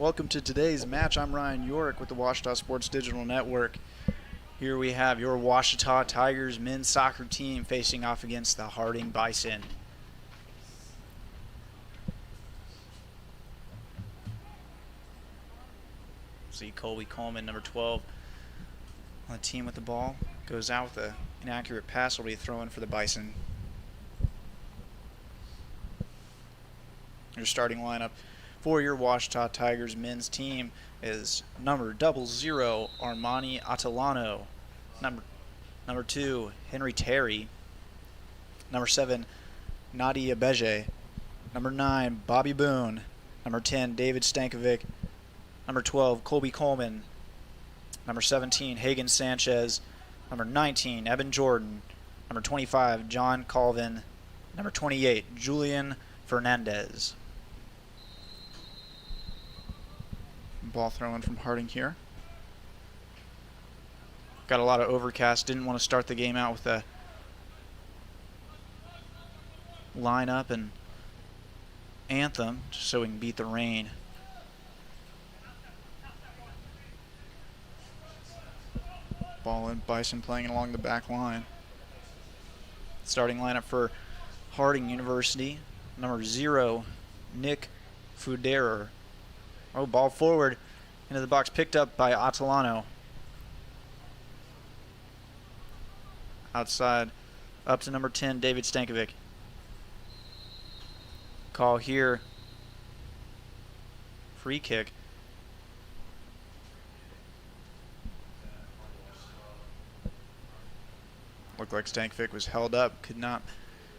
Welcome to today's match. I'm Ryan York with the Washita Sports Digital Network. Here we have your Washita Tigers men's soccer team facing off against the Harding Bison. See Colby Coleman, number 12, on the team with the ball. Goes out with an inaccurate pass. Will be a throw-in for the Bison. Your starting lineup for your Washita Tigers men's team is number 00, Armani Atalano. Number 2, Henry Terry. Number 7, Nadia Beje. Number 9, Bobby Boone. Number 10, David Stankovic. Number 12, Colby Coleman. Number 17, Hagen Sanchez. Number 19, Evan Jordan. Number 25, John Colvin. Number 28, Julian Fernandez. Ball throw-in from Harding here. Got a lot of overcast. Didn't want to start the game out with a lineup and anthem just so we can beat the rain. Ball in, Bison playing along the back line. Starting lineup for Harding University. Number 0, Nick Fuderer. Oh, ball forward into the box, picked up by Atalano. Outside, up to number 10, David Stankovic. Call here. Free kick. Looked like Stankovic was held up, could not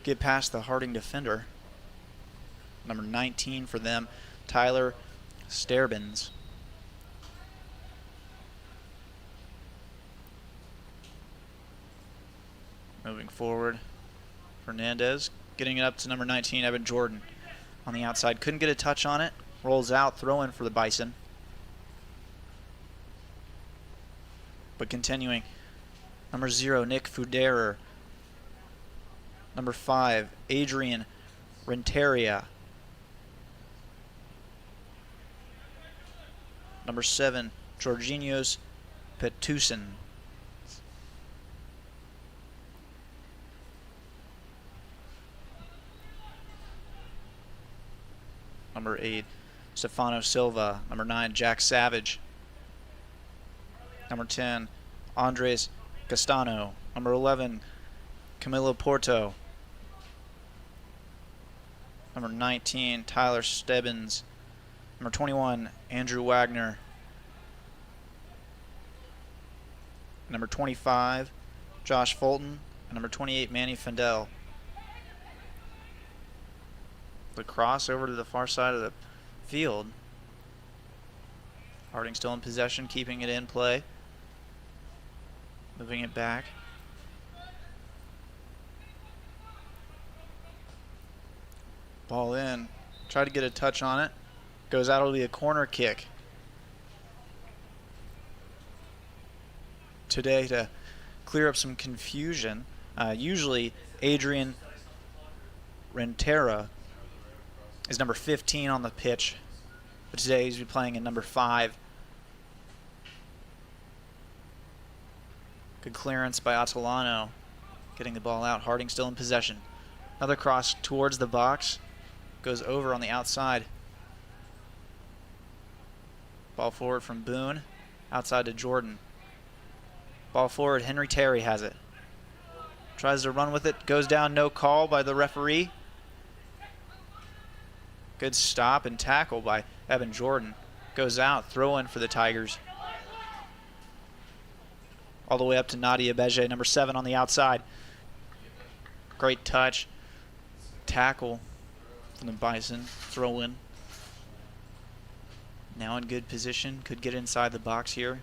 get past the Harding defender. Number 19 for them, Tyler Sterbins. Moving forward, Fernandez getting it up to number 19, Evan Jordan. On the outside, couldn't get a touch on it. Rolls out, throw in for the Bison. But continuing, number 0, Nick Fuderer. Number 5, Adrian Renteria. Number 7, Georginios Petusin. Number 8, Stefano Silva. Number 9, Jack Savage. Number 10, Andres Castano. Number 11, Camilo Porto. Number 19, Tyler Stebbins. Number 21, Andrew Wagner. Number 25, Josh Fulton. And number 28, Manny Fendel. The cross over to the far side of the field. Harding still in possession, keeping it in play. Moving it back. Ball in. Try to get a touch on it. Goes out, it'll be a corner kick. Today, to clear up some confusion, usually Adrian Rentera is number 15 on the pitch, but today he's playing in number 5. Good clearance by Atalano, getting the ball out. Harding still in possession. Another cross towards the box, goes over on the outside. Ball forward from Boone, outside to Jordan. Ball forward, Henry Terry has it. Tries to run with it, goes down, no call by the referee. Good stop and tackle by Evan Jordan. Goes out, throw in for the Tigers. All the way up to Nadia Beje, number 7 on the outside. Great touch. Tackle from the Bison, throw in. Now in good position, could get inside the box here.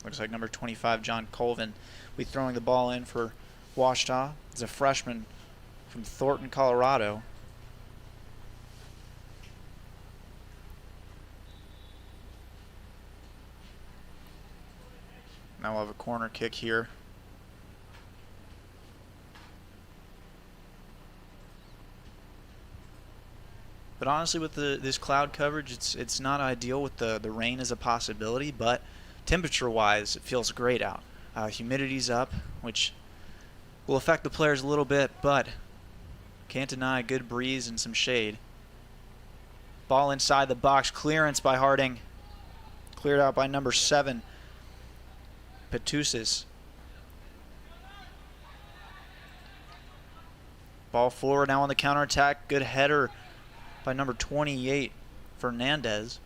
Looks like number 25, John Colvin, will be throwing the ball in for Washita. He's a freshman from Thornton, Colorado. Now we'll have a corner kick here. But honestly, with this cloud coverage, it's not ideal with the rain as a possibility, but temperature-wise, it feels great out. Humidity's up, which will affect the players a little bit, but can't deny a good breeze and some shade. Ball inside the box, clearance by Harding. Cleared out by number 7, Petusis. Ball forward now on the counterattack. Good header by number 28, Fernandez.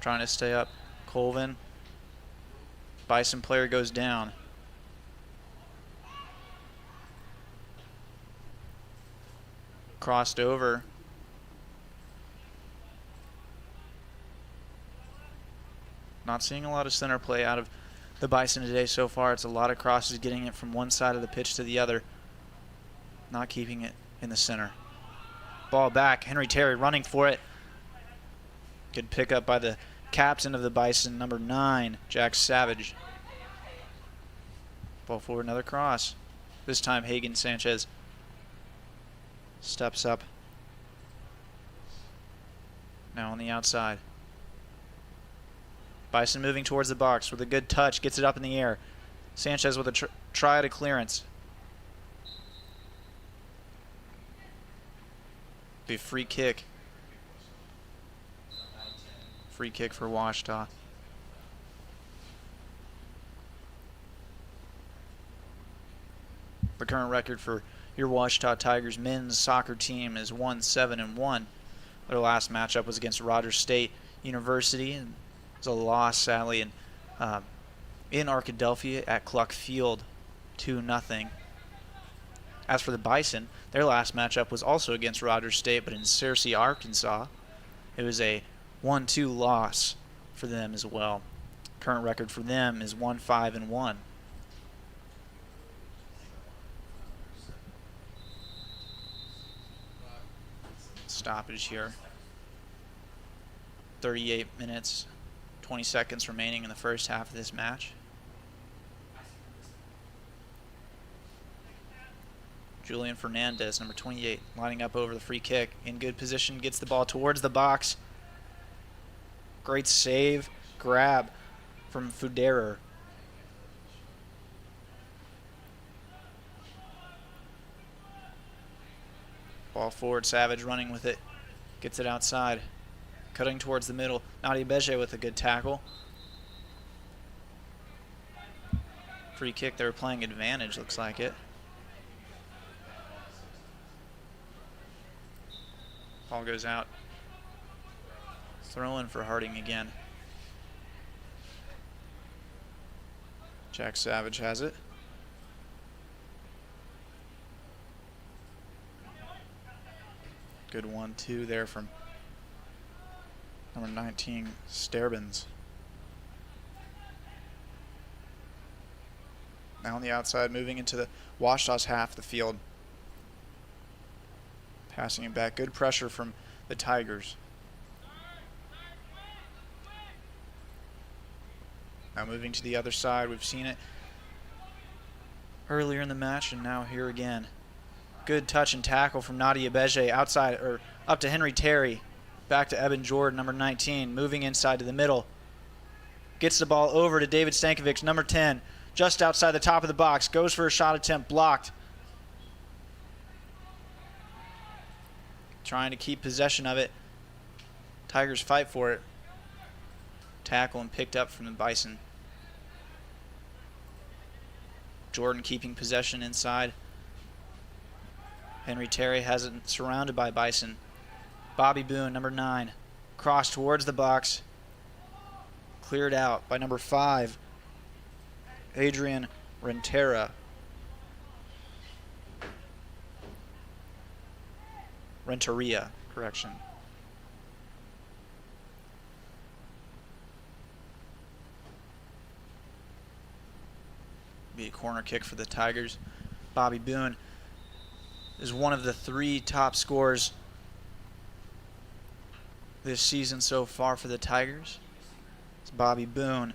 Trying to stay up, Colvin. Bison player goes down. Crossed over. Not seeing a lot of center play out of the Bison today so far. It's a lot of crosses, getting it from one side of the pitch to the other. Not keeping it in the center. Ball back. Henry Terry running for it. Good pickup by the captain of the Bison, number 9, Jack Savage. Ball forward, another cross. This time Hagen Sanchez steps up. Now on the outside. Bison moving towards the box with a good touch. Gets it up in the air. Sanchez with a try at a clearance. Be a free kick. Free kick for Washita. The current record for your Washita Tigers men's soccer team is 1-7-1. Their last matchup was against Rogers State University, and it was a loss, sadly, in Arkadelphia at Cluck Field, 2-0. As for the Bison, their last matchup was also against Rogers State, but in Searcy, Arkansas. It was a 1-2 loss for them as well. Current record for them is 1-5-1. Stoppage here. 38 minutes, 20 seconds remaining in the first half of this match. Julian Fernandez, number 28, lining up over the free kick. In good position, gets the ball towards the box. Great save, grab from Fuderer. Ball forward, Savage running with it. Gets it outside. Cutting towards the middle. Nadia Beje with a good tackle. Free kick, they were playing advantage, looks like it. Ball goes out. Throw in for Harding again. Jack Savage has it. Good 1-2 there from number 19, Sterbins. Now on the outside, moving into the Washita's half of the field. Passing it back. Good pressure from the Tigers. Now moving to the other side. We've seen it earlier in the match and now here again. Good touch and tackle from Nadia Beje outside, or up to Henry Terry. Back to Eben Jordan, number 19, moving inside to the middle. Gets the ball over to David Stankovic, number 10, just outside the top of the box. Goes for a shot attempt, blocked. Trying to keep possession of it. Tigers fight for it. Tackle and picked up from the Bison. Jordan keeping possession inside. Henry Terry has it surrounded by Bison. Bobby Boone, number 9, cross towards the box. Cleared out by number 5, Adrian Renteria. Correction. Be a corner kick for the Tigers. Bobby Boone is one of the 3 top scorers this season so far for the Tigers. It's Bobby Boone,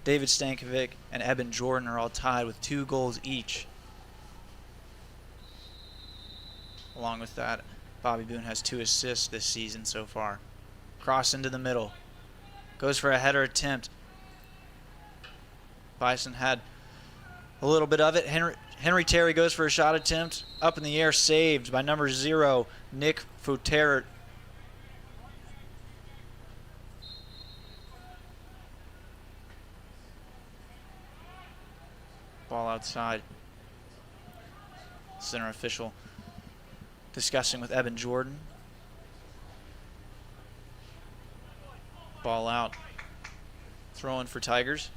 David Stankovic, and Eben Jordan are all tied with 2 goals each. Along with that, Bobby Boone has 2 assists this season so far. Cross into the middle. Goes for a header attempt. Bison had a little bit of it. Henry Terry goes for a shot attempt. Up in the air, saved by number 0, Nick Futera. Ball outside. Center official discussing with Evan Jordan. Ball out. Throw in for Tigers.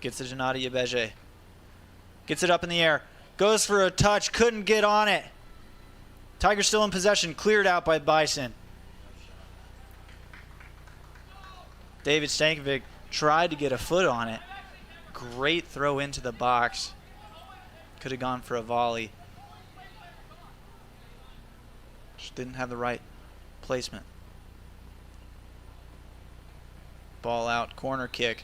Gets it to Nadia Beje. Gets it up in the air. Goes for a touch. Couldn't get on it. Tigers still in possession. Cleared out by Bison. David Stankovic tried to get a foot on it. Great throw into the box. Could have gone for a volley. Just didn't have the right placement. Ball out. Corner kick.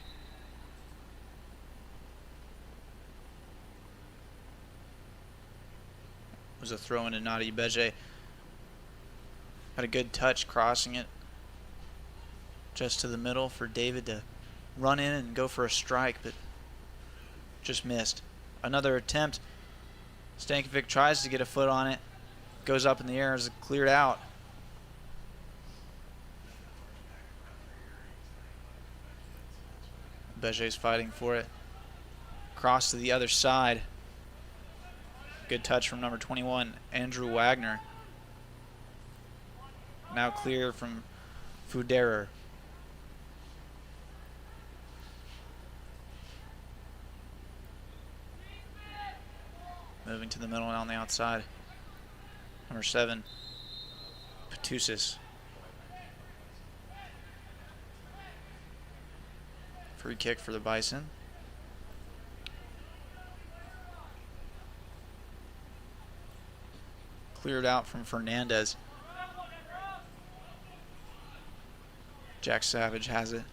Was a throw into Nadia Beje. Had a good touch crossing it just to the middle for David to run in and go for a strike, but just missed. Another attempt. Stankovic tries to get a foot on it. Goes up in the air as cleared out. Beje's fighting for it. Cross to the other side. Good touch from number 21, Andrew Wagner. Now clear from Fuderer. Moving to the middle and on the outside. Number 7, Patusis. Free kick for the Bison. Cleared out from Fernandez. Jack Savage has it.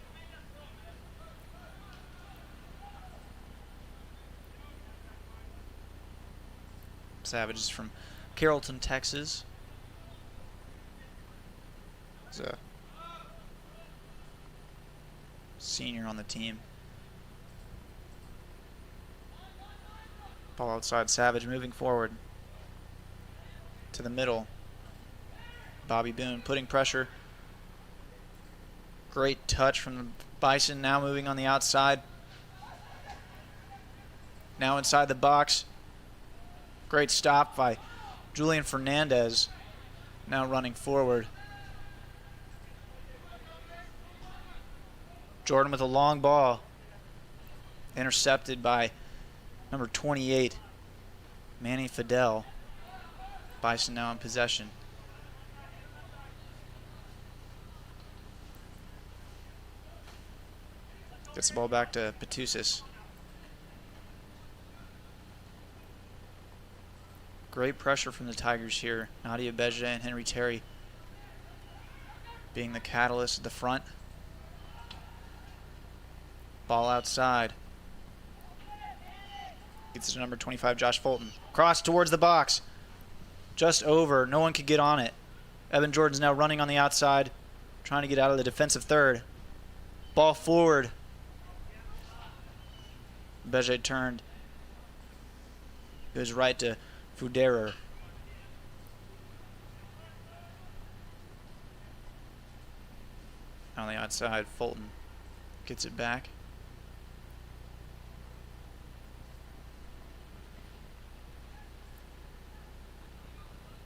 Savage is from Carrollton, Texas. He's a senior on the team. Ball outside. Savage moving forward to the middle. Bobby Boone putting pressure. Great touch from the Bison. Now moving on the outside. Now inside the box. Great stop by Julian Fernandez. Now running forward. Jordan with a long ball. Intercepted by number 28, Manny Fidel. Bison now in possession. Gets the ball back to Patusis. Great pressure from the Tigers here. Nadia Beje and Henry Terry being the catalyst at the front. Ball outside. Gets it to number 25, Josh Fulton. Cross towards the box. Just over. No one could get on it. Evan Jordan's now running on the outside, trying to get out of the defensive third. Ball forward. Beje turned. Goes right to Fuderer. On the outside, Fulton gets it back.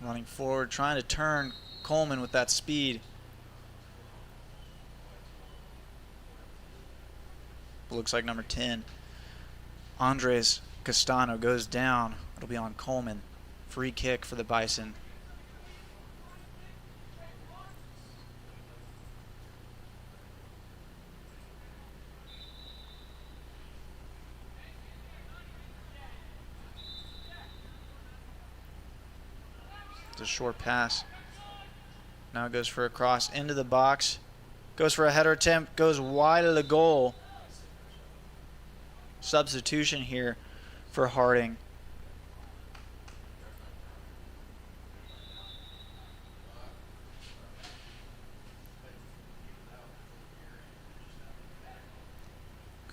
Running forward, trying to turn Coleman with that speed. Looks like number 10, Andres Castano, goes down. It'll be on Coleman. Free kick for the Bison. It's a short pass. Now goes for a cross into the box. Goes for a header attempt. Goes wide of the goal. Substitution here for Harding.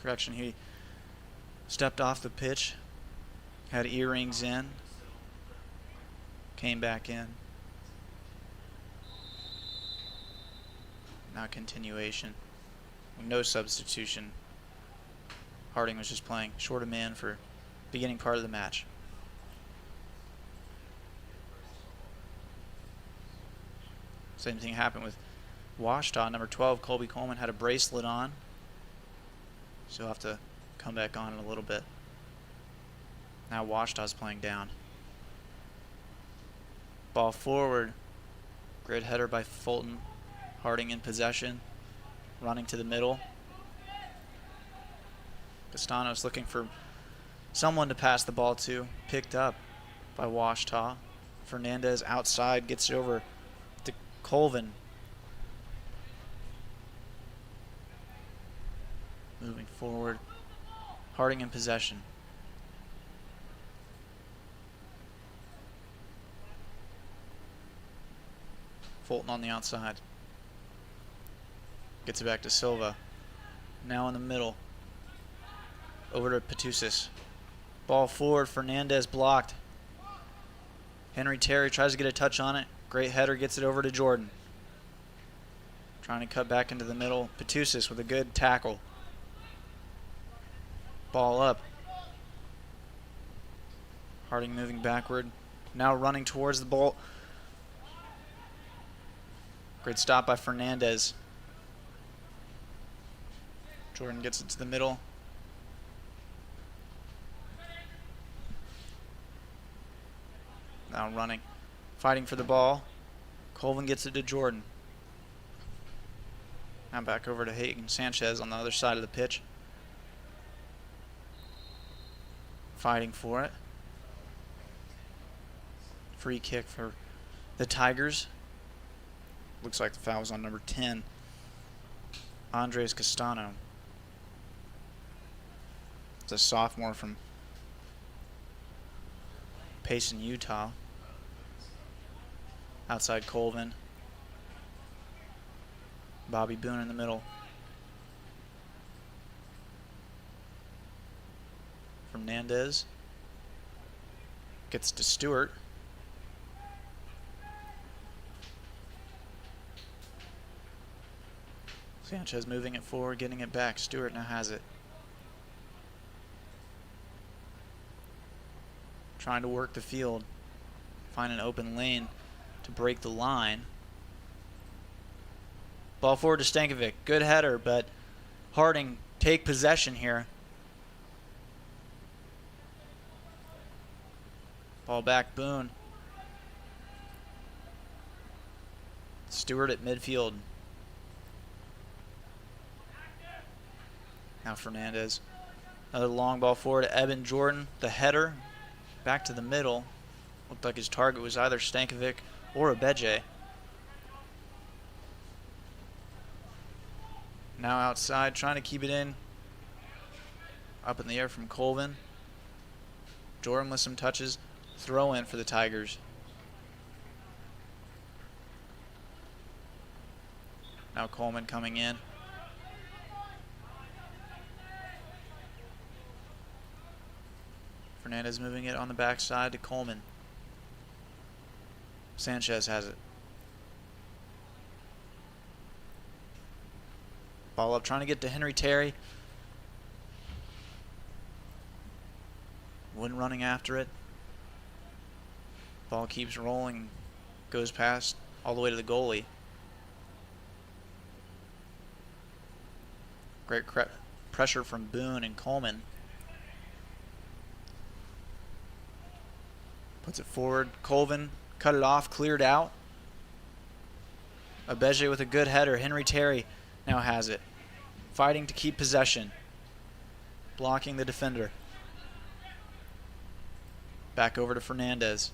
Correction, he stepped off the pitch, had earrings in, came back in. Now continuation. No substitution. Harding was just playing short of man for beginning part of the match. Same thing happened with Washta. Number 12, Colby Coleman, had a bracelet on. So he'll have to come back on in a little bit. Now Washta's playing down. Ball forward. Great header by Fulton. Harding in possession. Running to the middle. Castano's looking for someone to pass the ball to. Picked up by Washta. Fernandez outside, gets it over to Colvin. Moving forward. Harding in possession. Fulton on the outside. Gets it back to Silva. Now in the middle. Over to Patusis. Ball forward. Fernandez blocked. Henry Terry tries to get a touch on it. Great header, gets it over to Jordan. Trying to cut back into the middle. Patusis with a good tackle. Ball up. Harding moving backward. Now running towards the ball. Great stop by Fernandez. Jordan gets it to the middle. Now running. Fighting for the ball. Colvin gets it to Jordan. Now back over to Hayden Sanchez on the other side of the pitch. Fighting for it. Free kick for the Tigers. Looks like the foul was on number 10, Andres Castano. It's a sophomore from Payson, Utah. Outside Colvin. Bobby Boone in the middle. Fernandez gets to Stewart. Sanchez moving it forward, getting it back. Stewart now has it. Trying to work the field. Find an open lane to break the line. Ball forward to Stankovic. Good header, but Harding take possession here. Ball back, Boone. Stewart at midfield. Now Fernandez. Another long ball forward to Eben Jordan. The header back to the middle. Looked like his target was either Stankovic or Abeje. Now outside, trying to keep it in. Up in the air from Colvin. Jordan with some touches. Throw in for the Tigers. Now Coleman coming in. Fernandez moving it on the backside to Coleman. Sanchez has it. Ball up, trying to get to Henry Terry. Wooden running after it. Ball keeps rolling, goes past all the way to the goalie. Great pressure from Boone and Coleman. Puts it forward. Colvin cut it off, cleared out. Abeje with a good header. Henry Terry now has it. Fighting to keep possession. Blocking the defender. Back over to Fernandez.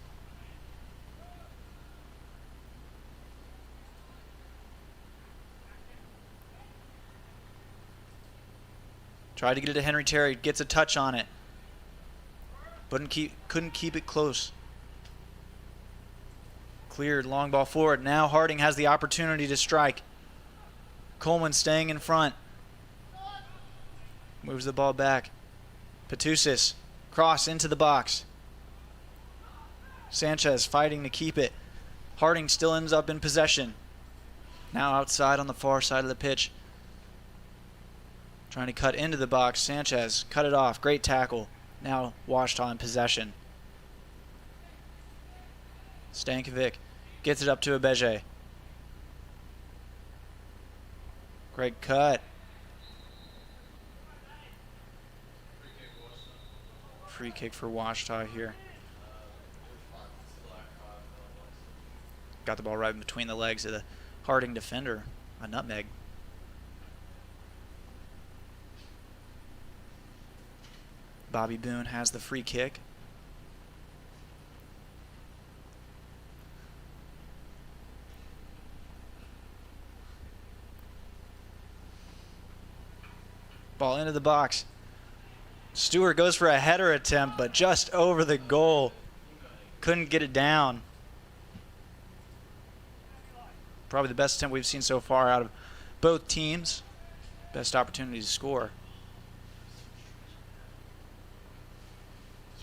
Tried to get it to Henry Terry. Gets a touch on it. but couldn't keep it close. Cleared, long ball forward. Now Harding has the opportunity to strike. Coleman staying in front. Moves the ball back. Petusis, cross into the box. Sanchez fighting to keep it. Harding still ends up in possession. Now outside on the far side of the pitch. Trying to cut into the box. Sanchez cut it off. Great tackle. Now Washita in possession. Stankovic gets it up to Abeje. Great cut. Free kick for Washita here. Got the ball right in between the legs of the Harding defender. A nutmeg. Bobby Boone has the free kick. Ball into the box. Stewart goes for a header attempt, but just over the goal. Couldn't get it down. Probably the best attempt we've seen so far out of both teams. Best opportunity to score.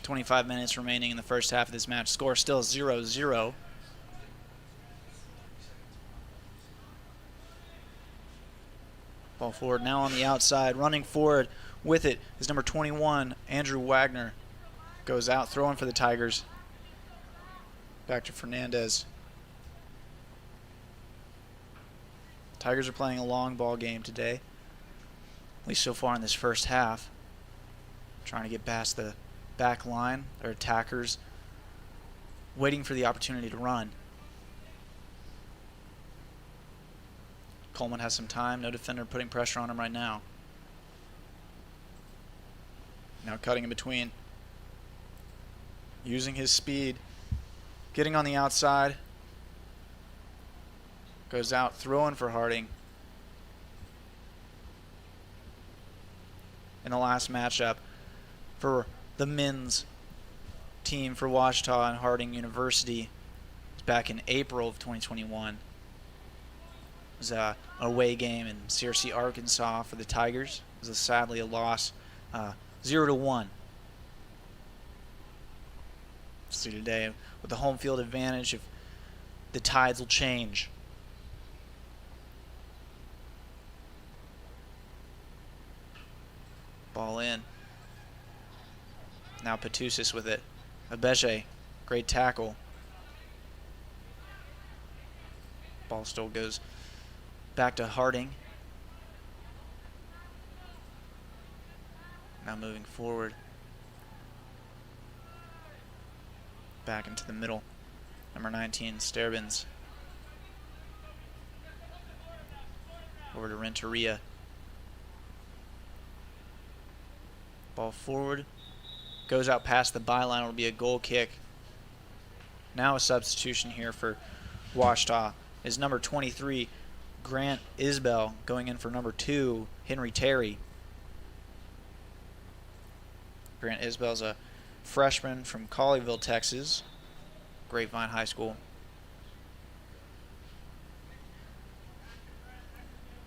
25 minutes remaining in the first half of this match. Score still 0-0. Ball forward now on the outside. Running forward with it is number 21, Andrew Wagner. Goes out, throwing for the Tigers. Back to Fernandez. Tigers are playing a long ball game today, at least so far in this first half. Trying to get past the back line, their attackers waiting for the opportunity to run. Coleman has some time, no defender putting pressure on him right now. Now cutting in between, using his speed, getting on the outside, goes out, throwing for Harding. In the last matchup for the men's team for Washita and Harding University, back in April of 2021. It was an away game in Searcy, Arkansas for the Tigers. It was sadly a loss, 0-1. See today with the home field advantage, if the tides will change. Ball in. Now Petusis with it. Abeje, great tackle. Ball still goes back to Harding. Now moving forward. Back into the middle. Number 19, Sterbins. Over to Renteria. Ball forward. Goes out past the byline. It'll be a goal kick. Now a substitution here for Washita is number 23, Grant Isbell, going in for number 2, Henry Terry. Grant Isbell's a freshman from Colleyville, Texas, Grapevine High School.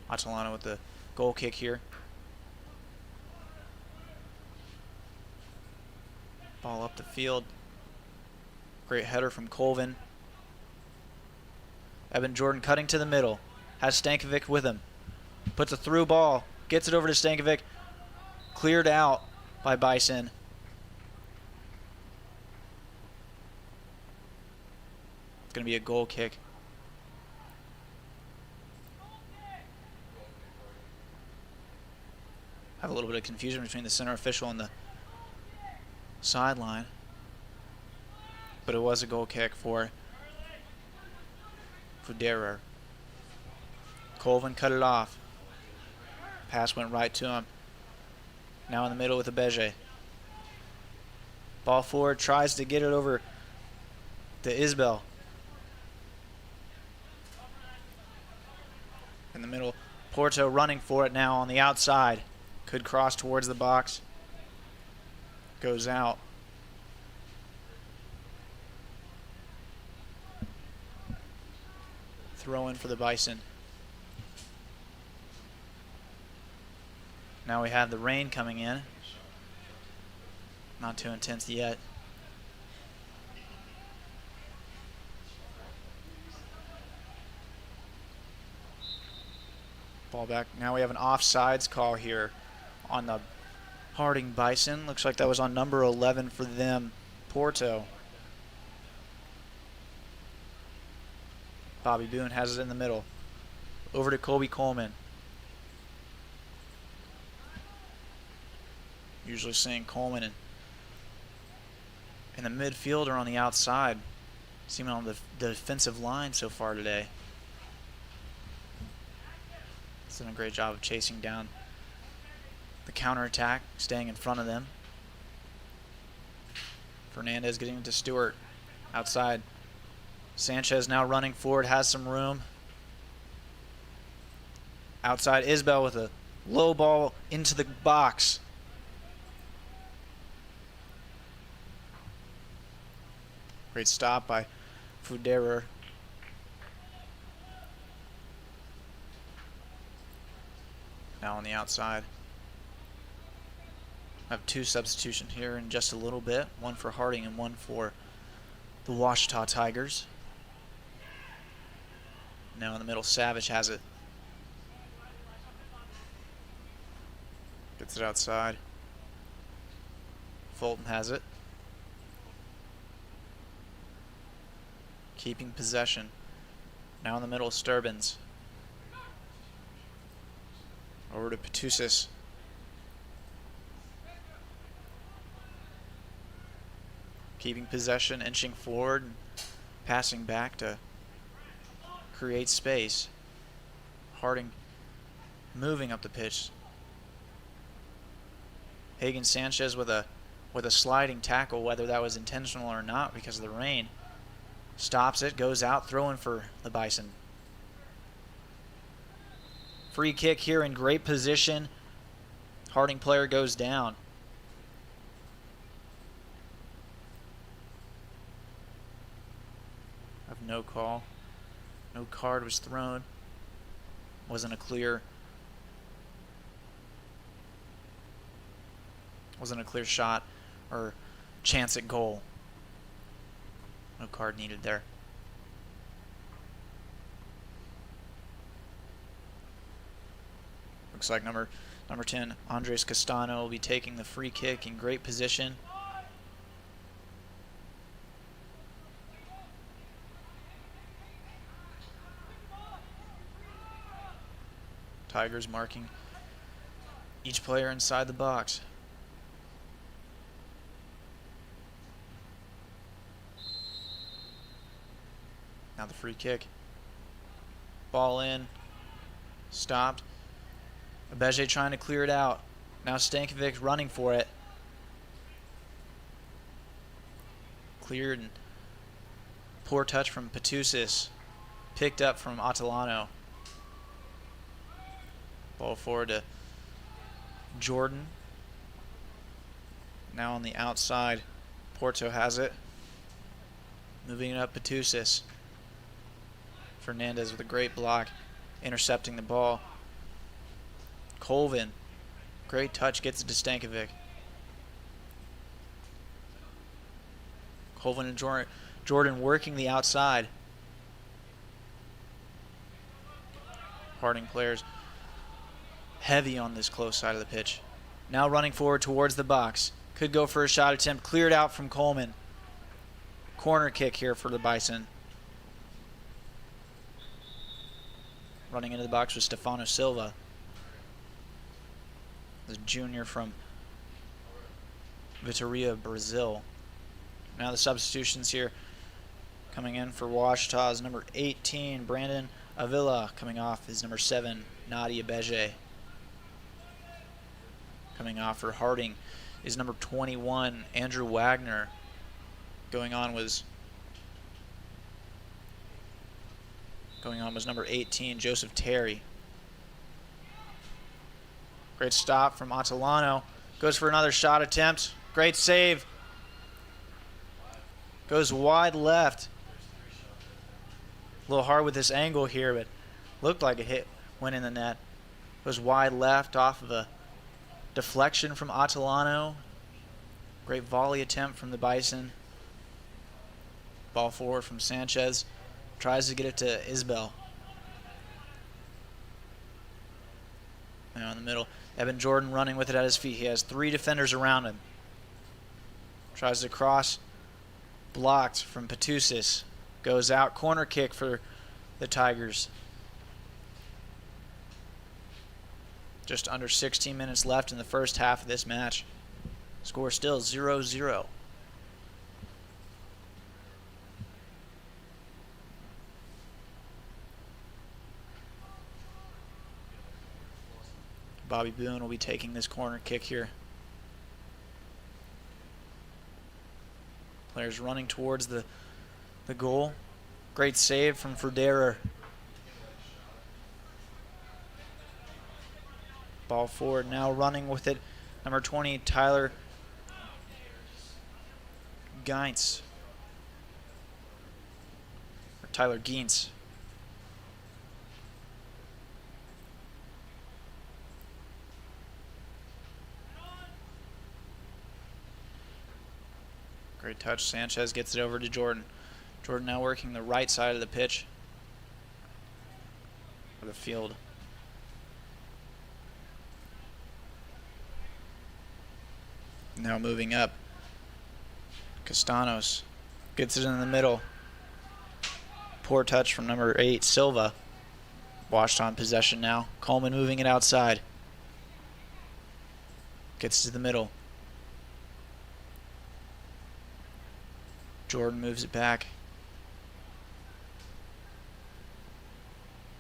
Atalano with the goal kick here. Ball up the field. Great header from Colvin. Evan Jordan cutting to the middle. Has Stankovic with him. Puts a through ball. Gets it over to Stankovic. Cleared out by Bison. It's going to be a goal kick. Have a little bit of confusion between the center official and the sideline, but it was a goal kick for Fuderer. Colvin cut it off. Pass went right to him. Now in the middle with Abeje. Ball forward, tries to get it over to Isbell. In the middle, Porto running for it now on the outside. Could cross towards the box. Goes out. throw in for the Bison. Now we have the rain coming in. Not too intense yet. Ball back. Now we have an offsides call here on the Harding Bison. Looks like that was on number 11 for them, Porto. Bobby Boone has it in the middle. Over to Colby Coleman. Usually seeing Coleman in the midfield or on the outside. Seeing on the defensive line so far today. He's done a great job of chasing down the counterattack, staying in front of them. Fernandez getting to Stewart outside. Sanchez now running forward, has some room. Outside, Isbell with a low ball into the box. Great stop by Fuderer. Now on the outside. I have two substitutions here in just a little bit. One for Harding and one for the Ouachita Tigers. Now in the middle, Savage has it. Gets it outside. Fulton has it. Keeping possession. Now in the middle, Sturbins. Over to Petusis. Keeping possession, inching forward, and passing back to create space. Harding moving up the pitch. Hagen Sanchez with a sliding tackle, whether that was intentional or not because of the rain. Stops it, goes out, throwing for the Bison. Free kick here in great position. Harding player goes down. Of no call. No card was thrown. Wasn't a clear shot or chance at goal. No card needed there. Looks like number 10, Andres Castano, will be taking the free kick in great position. Tigers marking each player inside the box. Now the free kick. Ball in. Stopped. Abeje trying to clear it out. Now Stankovic running for it. Cleared and poor touch from Petusis. Picked up from Atalano. Ball forward to Jordan. Now on the outside. Porto has it. Moving it up Petusis. Fernandez with a great block. Intercepting the ball. Colvin. Great touch. Gets it to Stankovic. Colvin and Jordan working the outside. Harding players heavy on this close side of the pitch. Now running forward towards the box. Could go for a shot attempt. Cleared out from Coleman. Corner kick here for the Bison. Running into the box with Stefano Silva. The junior from Vitória, Brazil. Now the substitutions here. Coming in for Ouachita is number 18, Brandon Avila. Coming off is number 7, Nadi Abeje. Coming off for Harding is number 21, Andrew Wagner. Going on was number 18, Joseph Terry. Great stop from Atalano. Goes for another shot attempt. Great save. Goes wide left. A little hard with this angle here, but looked like a hit went in the net. It was wide left off of a deflection from Atalano. Great volley attempt from the Bison. Ball forward from Sanchez. Tries to get it to Isbell. Now in the middle. Evan Jordan running with it at his feet. He has 3 defenders around him. Tries to cross. Blocked from Patusis. Goes out. Corner kick for the Tigers. Just under 16 minutes left in the first half of this match. Score still 0-0. Bobby Boone will be taking this corner kick here. Players running towards the goal. Great save from Ferderer. Ball forward, now running with it. Number 20, Tyler Geinz. Or Tyler Geinz. Great touch. Sanchez gets it over to Jordan. Jordan now working the right side of the pitch. Or the field. Now moving up. Castanos gets it in the middle. Poor touch from number 8, Silva. Washed on possession now. Coleman moving it outside. Gets to the middle. Jordan moves it back.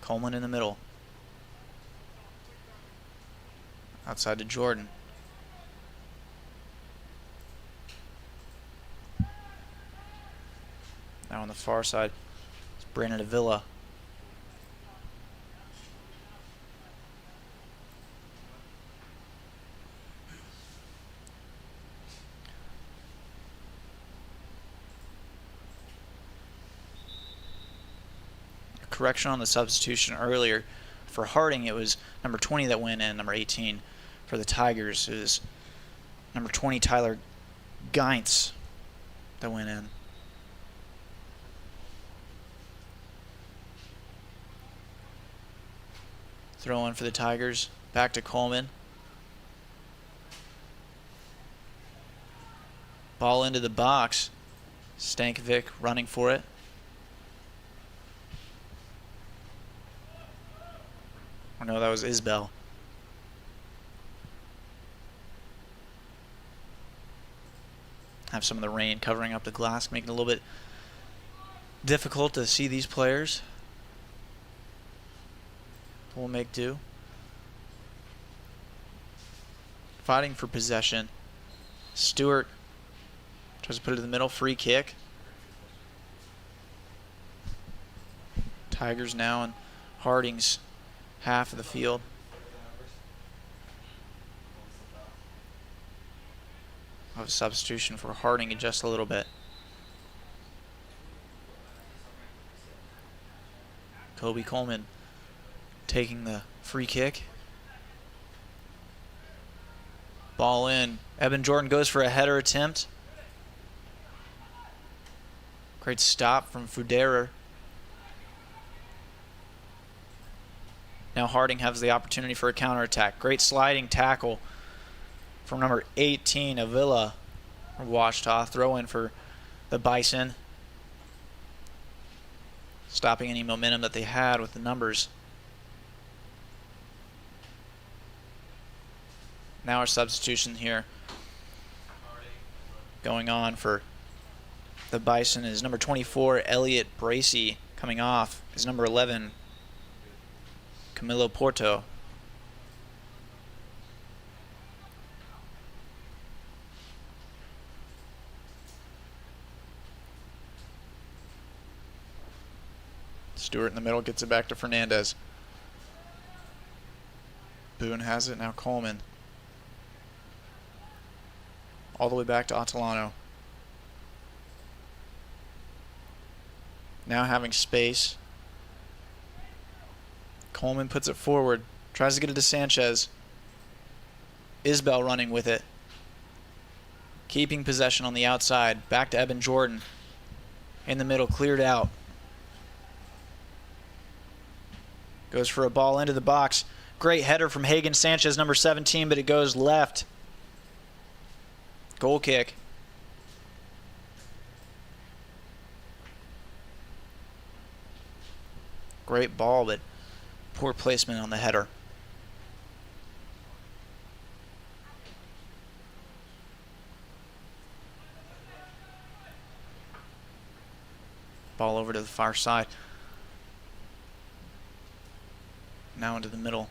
Coleman in the middle. Outside to Jordan. Now on the far side, it's Brandon Avila. A correction on the substitution earlier. For Harding, it was number 20 that went in, number 18. For the Tigers, it was number 20, Tyler Geinz, that went in. Throw in for the Tigers. Back to Coleman. Ball into the box. Stankovic running for it. Oh no, that was Isbell. Have some of the rain covering up the glass, making it a little bit difficult to see these players. We'll make do. Fighting for possession. Stewart tries to put it in the middle. Free kick. Tigers now in Harding's half of the field. I'll have a substitution for Harding in just a little bit. Kobe Coleman taking the free kick. Ball in. Evan Jordan goes for a header attempt. Great stop from Fuderer. Now Harding has the opportunity for a counterattack. Great sliding tackle from number 18, Avila. Washed off. Throw in for the Bison. Stopping any momentum that they had with the numbers. Now our substitution here going on for the Bison is number 24, Elliot Bracey. Coming off is number 11, Camilo Porto. Stewart in the middle gets it back to Fernandez. Boone has it, now Coleman. All the way back to Atalano. Now having space Coleman puts it forward. Tries to get it to Sanchez. Isbell running with it. Keeping possession on the outside. Back to Eben Jordan. In the middle, cleared out. Goes for a ball into the box. Great header from Hagen Sanchez, number 17, but it goes left. Goal kick. Great ball, but poor placement on the header. Ball over to the far side. Now into the middle.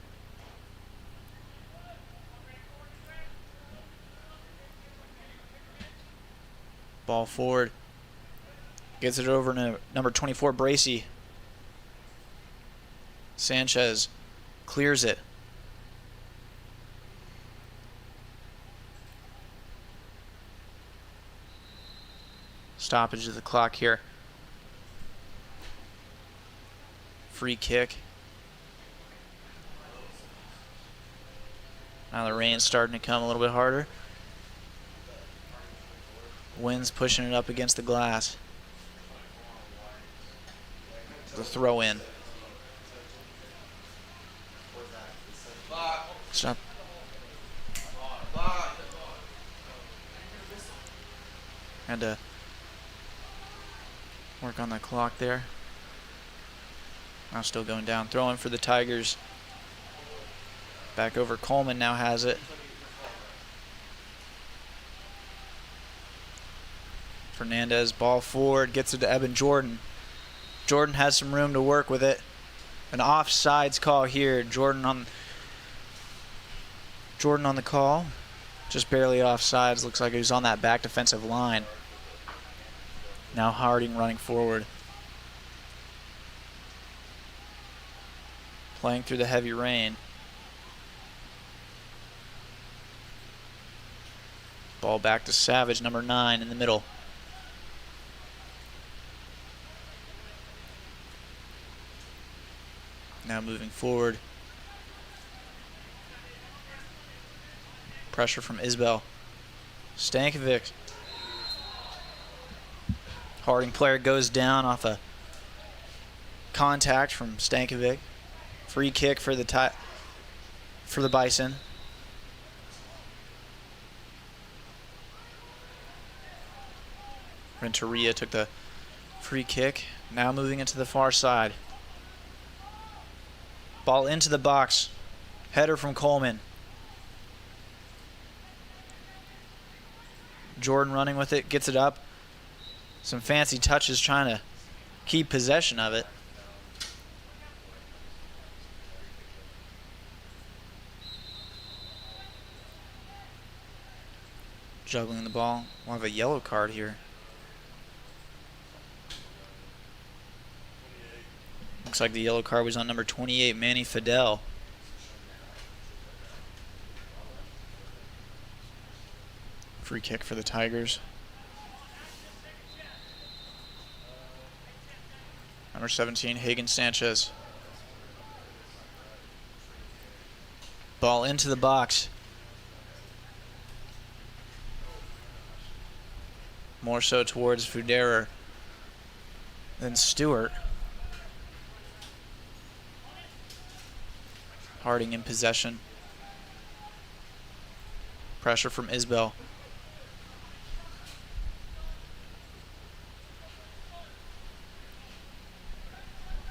Ball forward. Gets it over to number 24, Bracey. Sanchez clears it. Stoppage of the clock here. Free kick. Now the rain's starting to come a little bit harder. Wind's pushing it up against the glass. The throw in. Stop. Had to work on the clock there. Now still going down. Throwing for the Tigers. Back over. Coleman now has it. Fernandez, ball forward, gets it to Eben Jordan. Jordan has some room to work with it. An offsides call here. Jordan on the call. Just barely offsides. Looks like he was on that back defensive line. Now Harding running forward. Playing through the heavy rain. Ball back to Savage, number 9, in the middle. Now moving forward. Pressure from Isbell. Stankovic. Harding player goes down off a contact from Stankovic. Free kick for the Bison. Renteria took the free kick. Now moving into the far side. Ball into the box. Header from Coleman. Jordan running with it. Gets it up. Some fancy touches trying to keep possession of it. Juggling the ball. We'll have a yellow card here. Looks like the yellow card was on number 28, Manny Fidel. Free kick for the Tigers. Number 17, Hagen Sanchez. Ball into the box. More so towards Fuderer than Stewart. Harding in possession. Pressure from Isbell.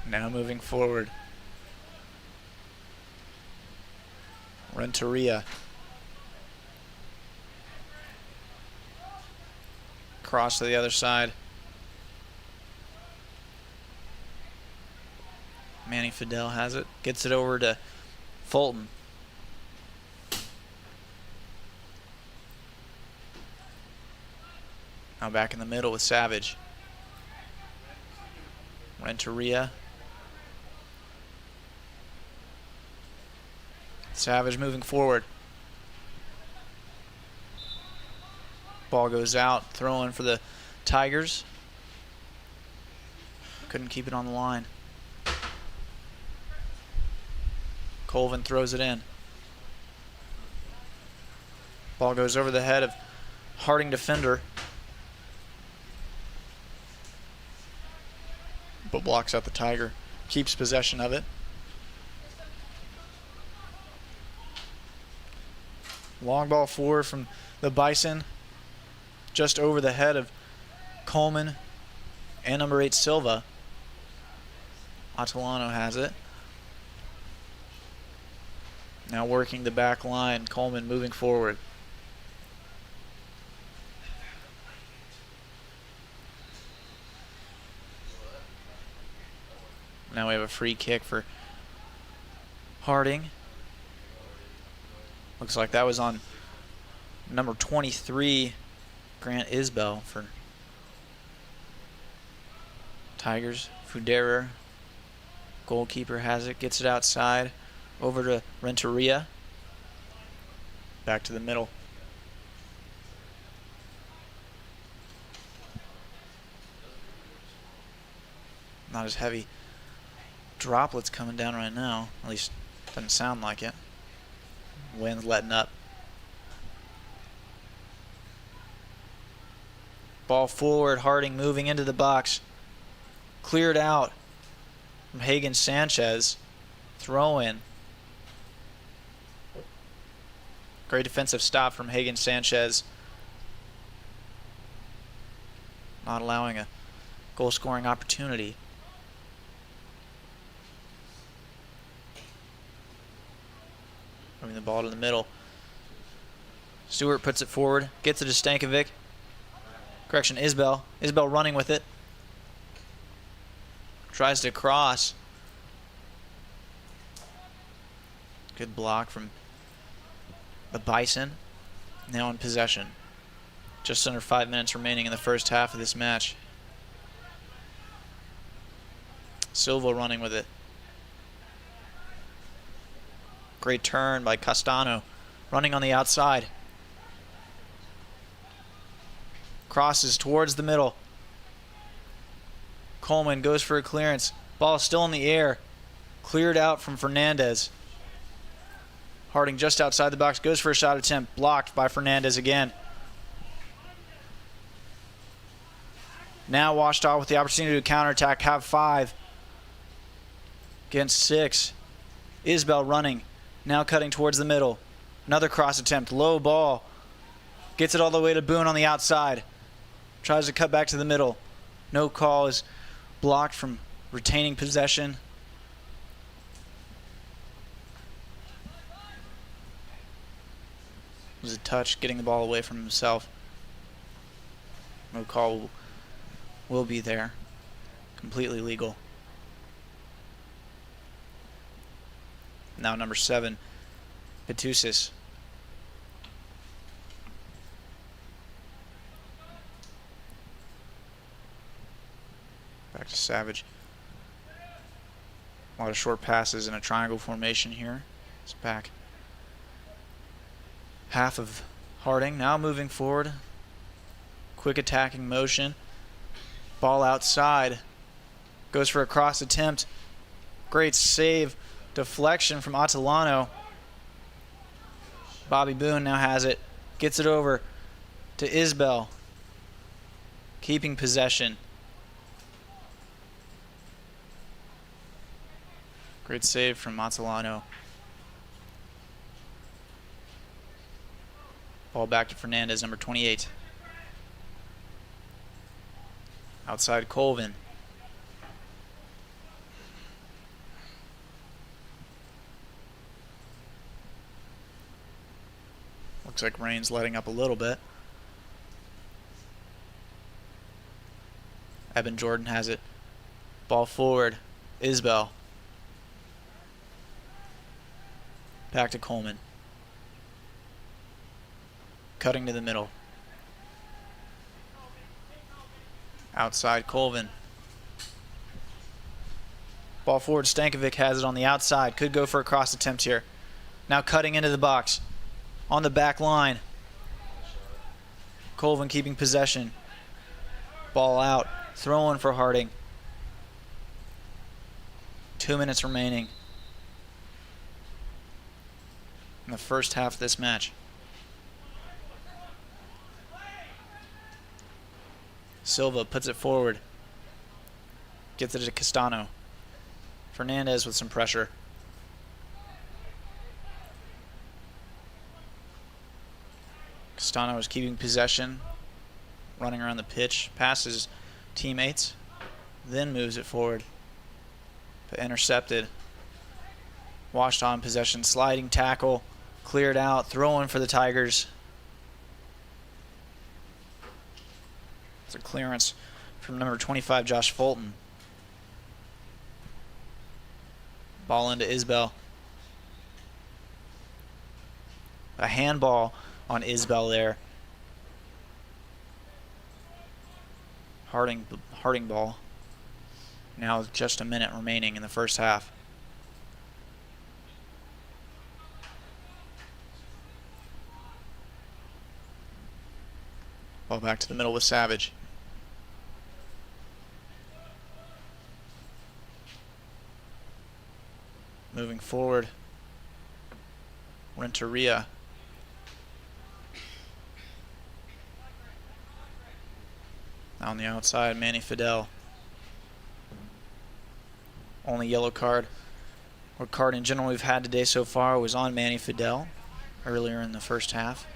Now moving forward. Renteria. Cross to the other side. Manny Fidel has it. Gets it over to Fulton. Now back in the middle with Savage. Renteria. Savage moving forward. Ball goes out. Throwing for the Tigers. Couldn't keep it on the line. Colvin throws it in. Ball goes over the head of Harding defender, but blocks out the Tiger. Keeps possession of it. Long ball forward from the Bison, just over the head of Coleman and number 8 Silva. Atalano has it. Now working the back line. Coleman moving forward. Now we have a free kick for Harding. Looks like that was on number 23, Grant Isbell for Tigers. Fuderer, goalkeeper, has it, gets it outside, over to Renteria. Back to the middle. Not as heavy droplets coming down right now. At least doesn't sound like it. Wind's letting up. Ball forward. Harding moving into the box. Cleared out from Hagen Sanchez. Throw in. Great defensive stop from Hagen Sanchez. Not allowing a goal scoring opportunity. Moving the ball to the middle. Stewart puts it forward. Gets it to Stankovic. Correction, Isbell. Isbell running with it. Tries to cross. Good block from the Bison. Now in possession. Just under 5 minutes remaining in the first half of this match. Silva running with it. Great turn by Castano. Running on the outside. Crosses towards the middle. Coleman goes for a clearance. Ball still in the air. Cleared out from Fernandez. Harding just outside the box. Goes for a shot attempt. Blocked by Fernandez again. Now Washita with the opportunity to counterattack. Have 5 against 6. Isbell running. Now cutting towards the middle. Another cross attempt. Low ball. Gets it all the way to Boone on the outside. Tries to cut back to the middle. No call, is blocked from retaining possession. It was a touch, getting the ball away from himself. No call will be there. Completely legal. Now number 7, Petusis. Back to Savage. A lot of short passes in a triangle formation here. It's back. Half of Harding now moving forward. Quick attacking motion. Ball outside. Goes for a cross attempt. Great save. Deflection from Atalano. Bobby Boone now has it. Gets it over to Isbell. Keeping possession. Great save from Atalano. Ball back to Fernandez, number 28. Outside Colvin. Looks like rain's letting up a little bit. Eben Jordan has it. Ball forward. Isbell. Back to Coleman. Cutting to the middle. Outside Colvin. Ball forward. Stankovic has it on the outside. Could go for a cross attempt here. Now cutting into the box. On the back line. Colvin keeping possession. Ball out. Throw in for Harding. 2 minutes remaining. in the first half of this match. Silva puts it forward. Gets it to Castano. Fernandez with some pressure. Castano is keeping possession, running around the pitch, passes teammates, then moves it forward. But intercepted. Washed on possession, sliding tackle, cleared out, throwing for the Tigers. It's a clearance from number 25, Josh Fulton. Ball into Isbell. A handball on Isbell there. Harding ball. Now with just a minute remaining in the first half. Ball back to the middle with Savage. Moving forward. Renteria. On the outside, Manny Fidel. Only yellow card or card in general we've had today so far was on Manny Fidel earlier in the first half.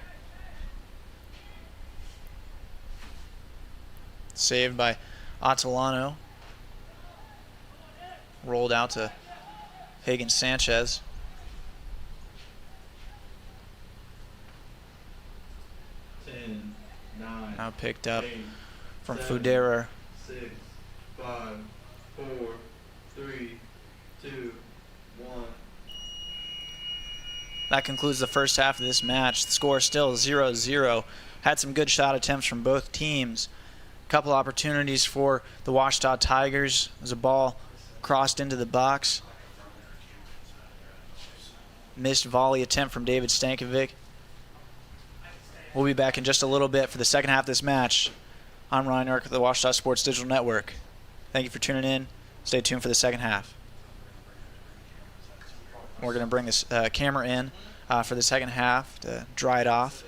Saved by Atalano. Rolled out to Hagen Sanchez. Now picked up from Fudera. 6, 5, 4, 3, 2, 1. That concludes the first half of this match. The score is still 0-0. Had some good shot attempts from both teams. A couple opportunities for the Ouachita Tigers. There's a ball crossed into the box. Missed volley attempt from David Stankovic. We'll be back in just a little bit for the second half of this match. I'm Ryan York of the Ouachita Sports Digital Network. Thank you for tuning in. Stay tuned for the second half. We're going to bring this camera in for the second half to dry it off.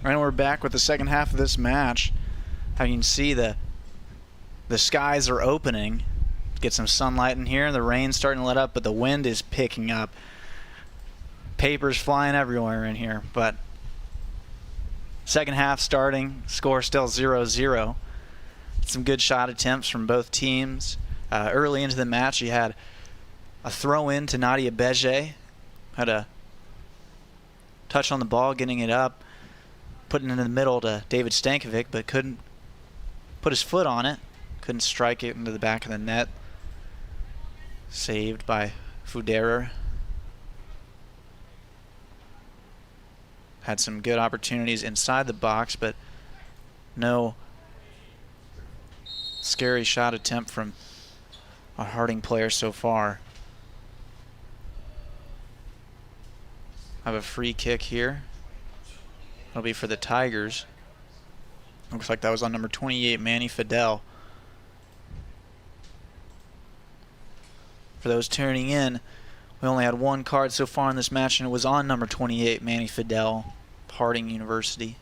And we're back with the second half of this match. How you can see the skies are opening. Get some sunlight in here. The rain's starting to let up, but the wind is picking up. Papers flying everywhere in here. But second half starting, score still 0-0. Some good shot attempts from both teams. Early into the match, you had a throw-in to Nadia Beje. Had a touch on the ball, getting it up, putting it in the middle to David Stankovic, but couldn't put his foot on it. Couldn't strike it into the back of the net. Saved by Fuderer. Had some good opportunities inside the box, but no scary shot attempt from a Harding player so far. Have a free kick here. It'll be for the Tigers. Looks like that was on number 28, Manny Fidel. For those tuning in, we only had one card so far in this match, and it was on number 28, Manny Fidel, Harding University.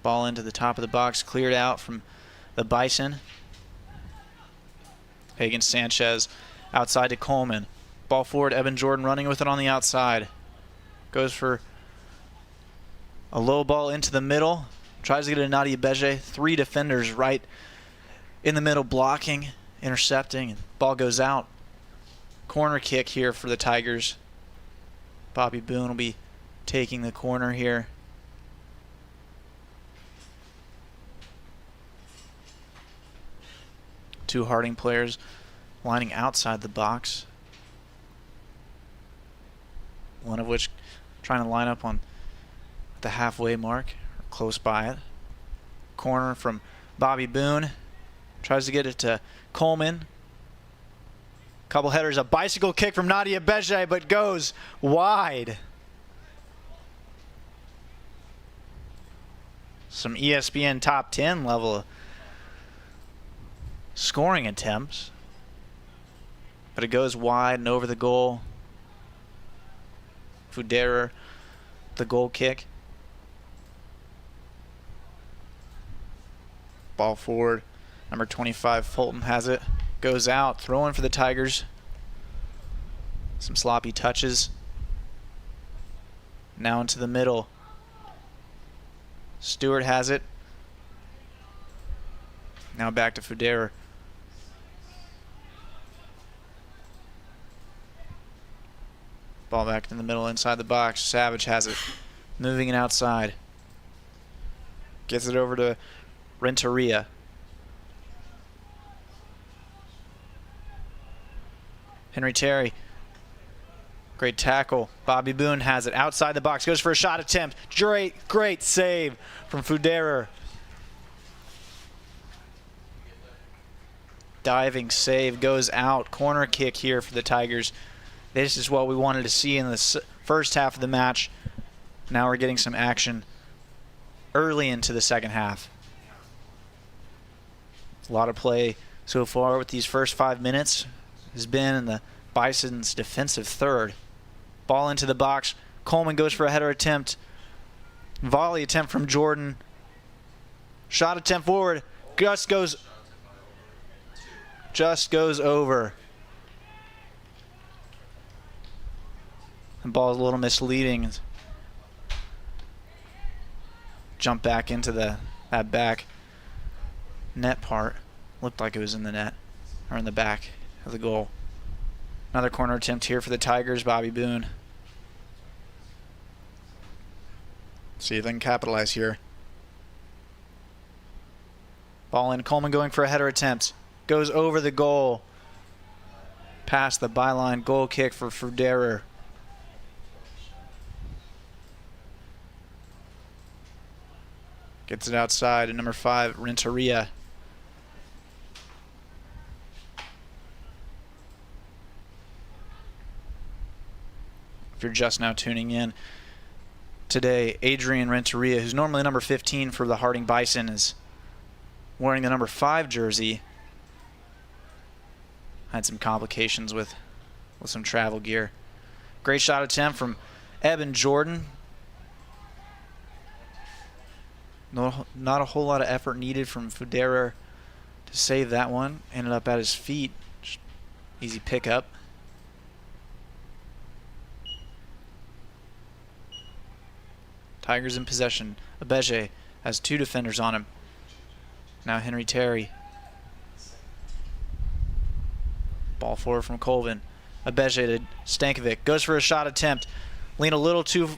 Ball into the top of the box, cleared out from the Bison. Hagen Sanchez outside to Coleman. Ball forward, Evan Jordan running with it on the outside. Goes for a low ball into the middle. Tries to get it to Nadia Beje. 3 defenders right in the middle blocking, intercepting, and ball goes out. Corner kick here for the Tigers. Bobby Boone will be taking the corner here. Two Harding players lining outside the box. One of which trying to line up on the halfway mark, or close by it. Corner from Bobby Boone. Tries to get it to Coleman. Couple headers, a bicycle kick from Nadia Beje, but goes wide. Some ESPN top 10 level scoring attempts. But it goes wide and over the goal. Fuderer, the goal kick. Ball forward. Number 25, Fulton has it. Goes out. Throw in for the Tigers. Some sloppy touches. Now into the middle. Stewart has it. Now back to Fuderer. Ball back in the middle inside the box. Savage has it. Moving it outside. Gets it over to Renteria. Henry Terry. Great tackle. Bobby Boone has it outside the box. Goes for a shot attempt. Great save from Fuderer. Diving save goes out. Corner kick here for the Tigers. This is what we wanted to see in the first half of the match. Now we're getting some action early into the second half. A lot of play so far with these first 5 minutes has been in the Bison's defensive third. Ball into the box. Coleman goes for a header attempt. Volley attempt from Jordan. Shot attempt forward. Just goes over. The ball is a little misleading. Jump back into that back net part. Looked like it was in the net, or in the back of the goal. Another corner attempt here for the Tigers, Bobby Boone. See if they can capitalize here. Ball in, Coleman going for a header attempt. Goes over the goal. Past the byline, goal kick for Fuderer. Gets it outside to number 5, Renteria. If you're just now tuning in, today Adrian Renteria, who's normally number 15 for the Harding Bison, is wearing the number 5 jersey. Had some complications with some travel gear. Great shot attempt from Evan Jordan. No, not a whole lot of effort needed from Federer to save that one. Ended up at his feet. Just easy pickup. Tigers in possession. Abeje has 2 defenders on him. Now Henry Terry. Ball forward from Colvin. Abeje to Stankovic. Goes for a shot attempt. Lean a little too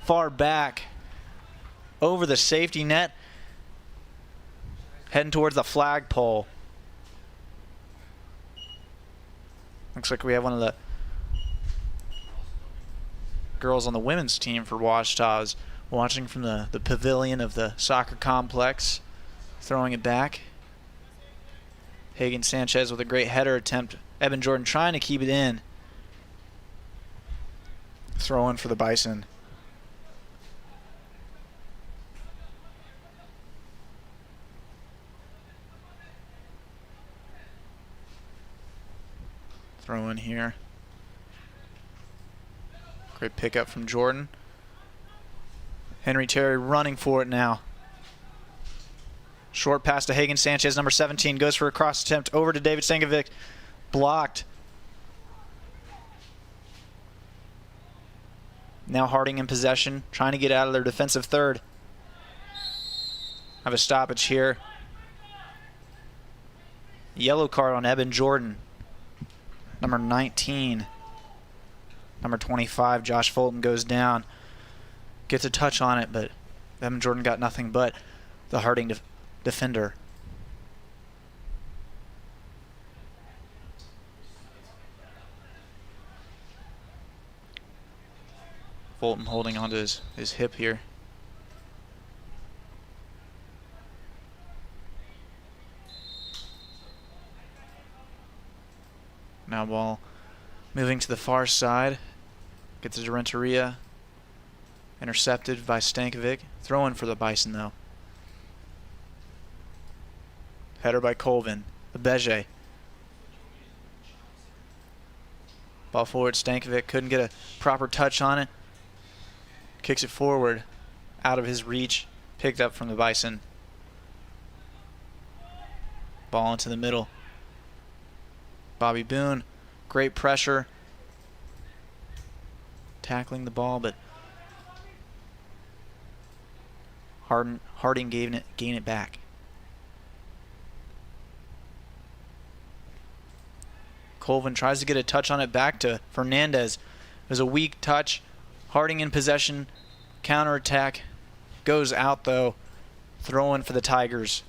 far back. Over the safety net. Heading towards the flagpole. Looks like we have one of the girls on the women's team for Ouachita watching from the pavilion of the soccer complex. Throwing it back. Hagen Sanchez with a great header attempt. Evan Jordan trying to keep it in. Throw in for the Bison. Throw in here. Great pickup from Jordan. Henry Terry running for it now. Short pass to Hagen Sanchez, number 17. Goes for a cross attempt over to David Stankovic. Blocked. Now Harding in possession, trying to get out of their defensive third. Have a stoppage here. Yellow card on Evan Jordan. Number 19. Number 25, Josh Fulton, goes down. Gets a touch on it, but Evan Jordan got nothing but the Harding defender. Fulton holding onto his hip here. Now ball moving to the far side. Gets it to Renteria. Intercepted by Stankovic. Throw in for the Bison though. Header by Colvin. Abeje. Ball forward. Stankovic couldn't get a proper touch on it. Kicks it forward. Out of his reach. Picked up from the Bison. Ball into the middle. Bobby Boone. Great pressure. Tackling the ball, but Harding gain it back. Colvin tries to get a touch on it back to Fernandez. It was a weak touch. Harding in possession. Counterattack. Goes out though. Throw in for the Tigers.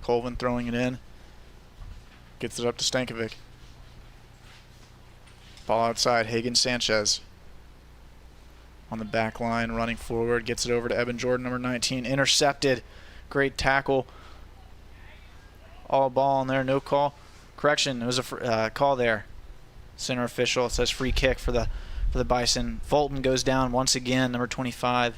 Colvin throwing it in. Gets it up to Stankovic. Ball outside. Hagen Sanchez. On the back line, running forward. Gets it over to Evan Jordan, number 19. Intercepted. Great tackle. All ball in there. No call. Correction. It was a call there. Center official. It says free kick for the Bison. Fulton goes down once again, number 25.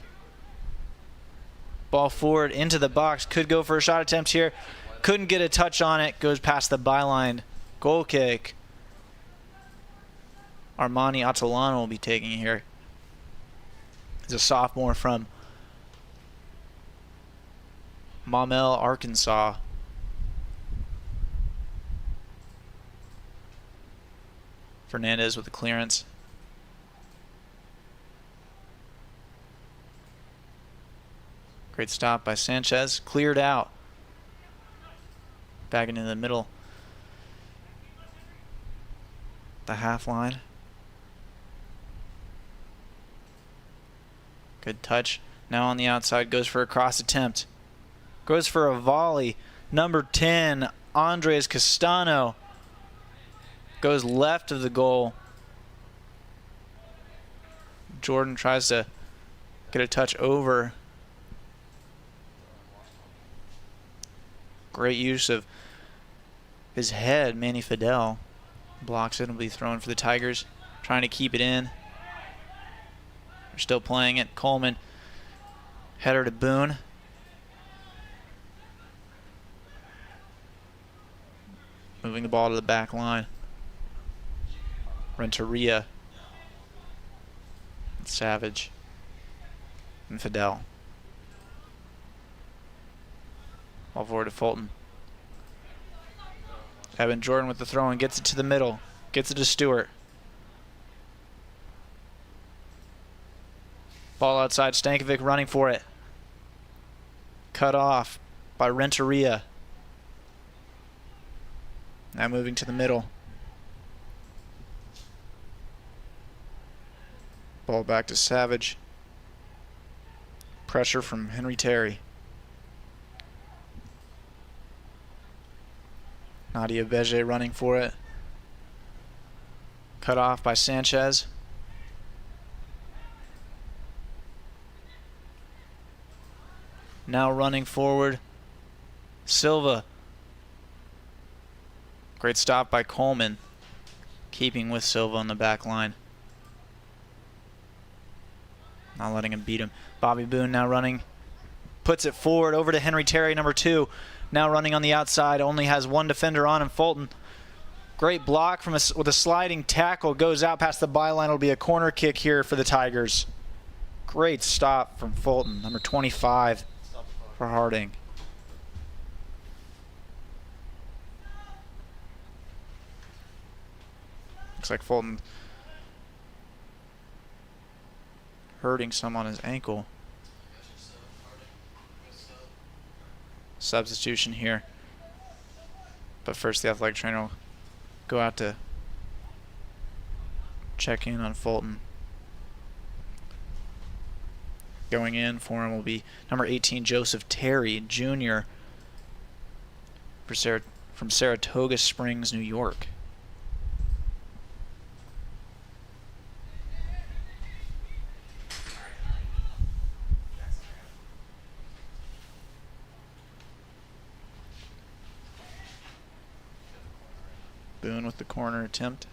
Ball forward into the box. Could go for a shot attempt here. Couldn't get a touch on it. Goes past the byline. Goal kick. Armani Atalano will be taking it here. He's a sophomore from Maumelle, Arkansas. Fernandez with the clearance. Great stop by Sanchez. Cleared out. Back into the middle. The half line. Good touch. Now on the outside, goes for a cross attempt. Goes for a volley. Number 10, Andres Castano. Goes left of the goal. Jordan tries to get a touch over. Great use of his head, Manny Fidel. Blocks it and will be thrown for the Tigers. Trying to keep it in. They're still playing it. Coleman. Header to Boone. Moving the ball to the back line. Renteria. Savage. And Fidel. Ball forward to Fulton. Evan Jordan with the throw and gets it to the middle. Gets it to Stewart. Ball outside. Stankovic running for it. Cut off by Renteria. Now moving to the middle. Ball back to Savage. Pressure from Henry Terry. Nadia Beje running for it. Cut off by Sanchez. Now running forward, Silva. Great stop by Coleman, keeping with Silva on the back line. Not letting him beat him. Bobby Boone now running. Puts it forward over to Henry Terry, number 2. Now running on the outside. Only has one defender on him, Fulton. Great block from with a sliding tackle. Goes out past the byline. It'll be a corner kick here for the Tigers. Great stop from Fulton, number 25 for Harding. Looks like Fulton hurting some on his ankle. Substitution here. But first the athletic trainer will go out to check in on Fulton. Going in for him will be number 18, Joseph Terry, Jr. From Saratoga Springs, New York. Boone with the corner attempt.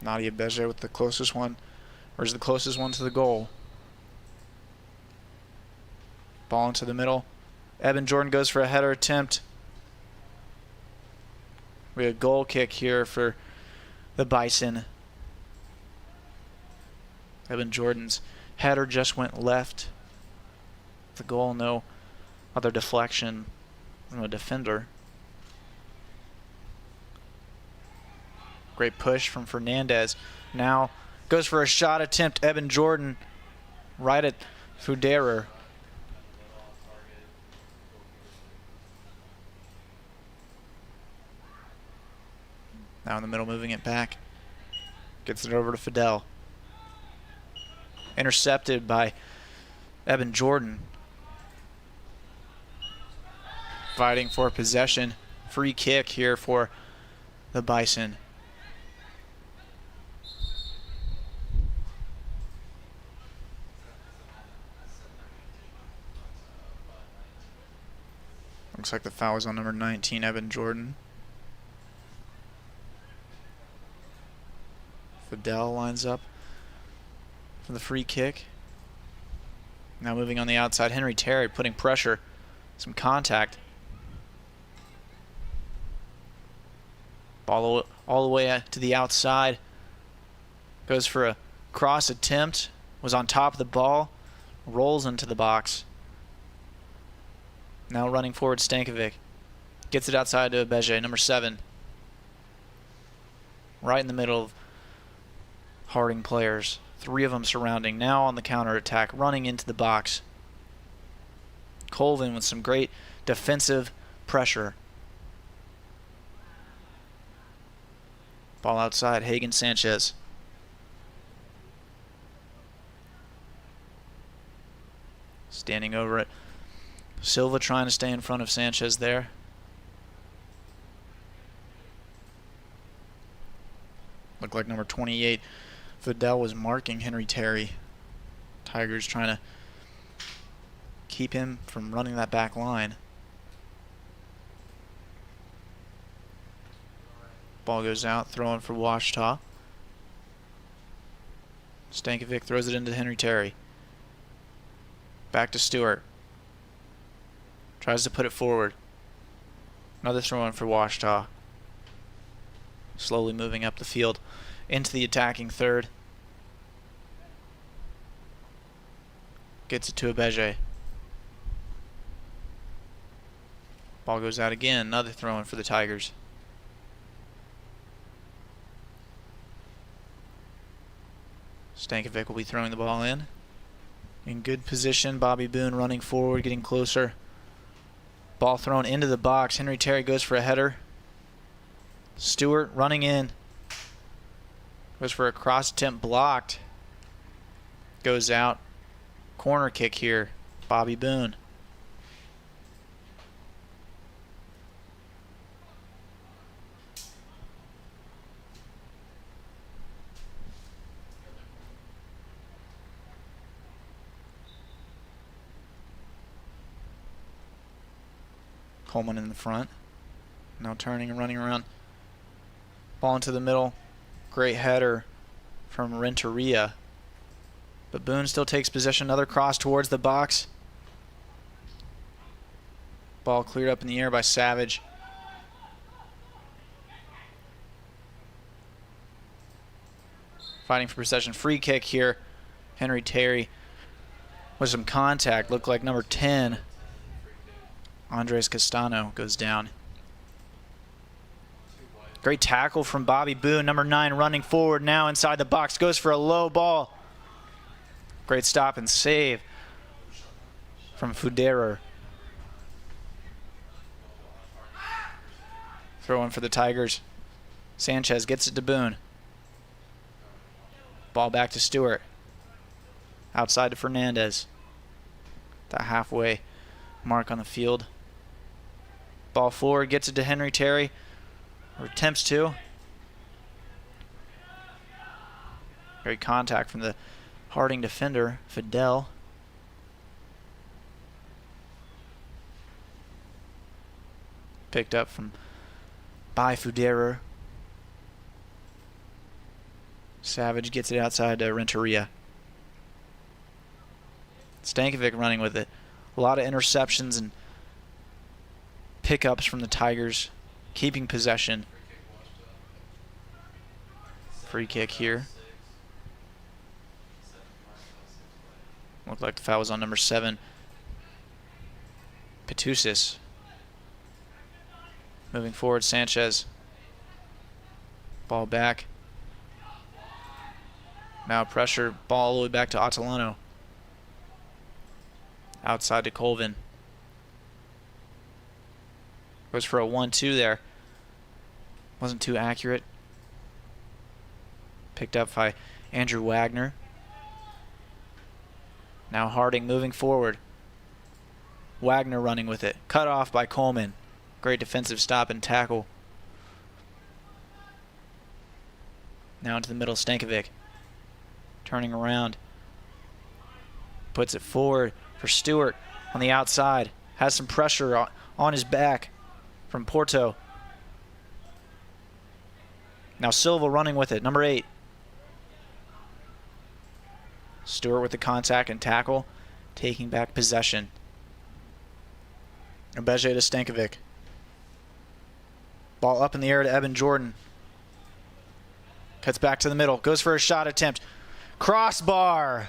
Nadia Beje with the closest one, or is the closest one to the goal. Ball into the middle. Evan Jordan goes for a header attempt. We have a goal kick here for the Bison. Evan Jordan's header just went left. The goal, no other deflection from a defender. Great push from Fernandez. Now goes for a shot attempt. Evan Jordan right at Fuderer. Now in the middle, moving it back. Gets it over to Fidel. Intercepted by Evan Jordan. Fighting for possession. Free kick here for the Bison. Looks like the foul was on number 19, Evan Jordan. Fidel lines up for the free kick. Now moving on the outside, Henry Terry putting pressure, some contact. Ball all the way to the outside. Goes for a cross attempt. Was on top of the ball. Rolls into the box. Now running forward, Stankovic. Gets it outside to Beje, number 7. Right in the middle of Harding players. 3 of them surrounding. Now on the counter attack, running into the box. Colvin with some great defensive pressure. Ball outside, Hagen Sanchez. Standing over it. Silva trying to stay in front of Sanchez there. Looked like number 28, Fidel, was marking Henry Terry. Tigers trying to keep him from running that back line. Ball goes out, throwing for Washita. Stankovic throws it into Henry Terry. Back to Stewart. Tries to put it forward. Another throw in for Washita. Slowly moving up the field into the attacking third. Gets it to Abeje. Ball goes out again. Another throw in for the Tigers. Stankovic will be throwing the ball in. In good position. Bobby Boone running forward, getting closer. Ball thrown into the box. Henry Terry goes for a header. Stewart running in. Goes for a cross attempt, blocked. Goes out. Corner kick here. Bobby Boone. Coleman in the front. Now turning and running around. Ball into the middle. Great header from Renteria. But Boone still takes possession. Another cross towards the box. Ball cleared up in the air by Savage. Fighting for possession. Free kick here. Henry Terry with some contact. Looked like number 10. Andres Castano goes down. Great tackle from Bobby Boone. Number 9 running forward now inside the box. Goes for a low ball. Great stop and save from Fuderer. Throw in for the Tigers. Sanchez gets it to Boone. Ball back to Stewart. Outside to Fernandez. The halfway mark on the field. Ball forward, gets it to Henry Terry, or attempts to. Great contact from the Harding defender, Fidel. Picked up by Fuderer. Savage gets it outside to Renteria. Stankovic running with it. A lot of interceptions and pickups from the Tigers, keeping possession. Free kick here. Looked like the foul was on number 7. Petusis. Moving forward, Sanchez. Ball back. Now pressure, ball all the way back to Atalano. Outside to Colvin. Goes for a 1-2 there. Wasn't too accurate. Picked up by Andrew Wagner. Now Harding moving forward. Wagner running with it. Cut off by Coleman. Great defensive stop and tackle. Now into the middle, Stankovic. Turning around. Puts it forward for Stewart on the outside. Has some pressure on his back from Porto. Now Silva running with it, number 8. Stewart with the contact and tackle, taking back possession. Abeje to Stankovic. Ball up in the air to Evan Jordan. Cuts back to the middle, goes for a shot attempt. Crossbar.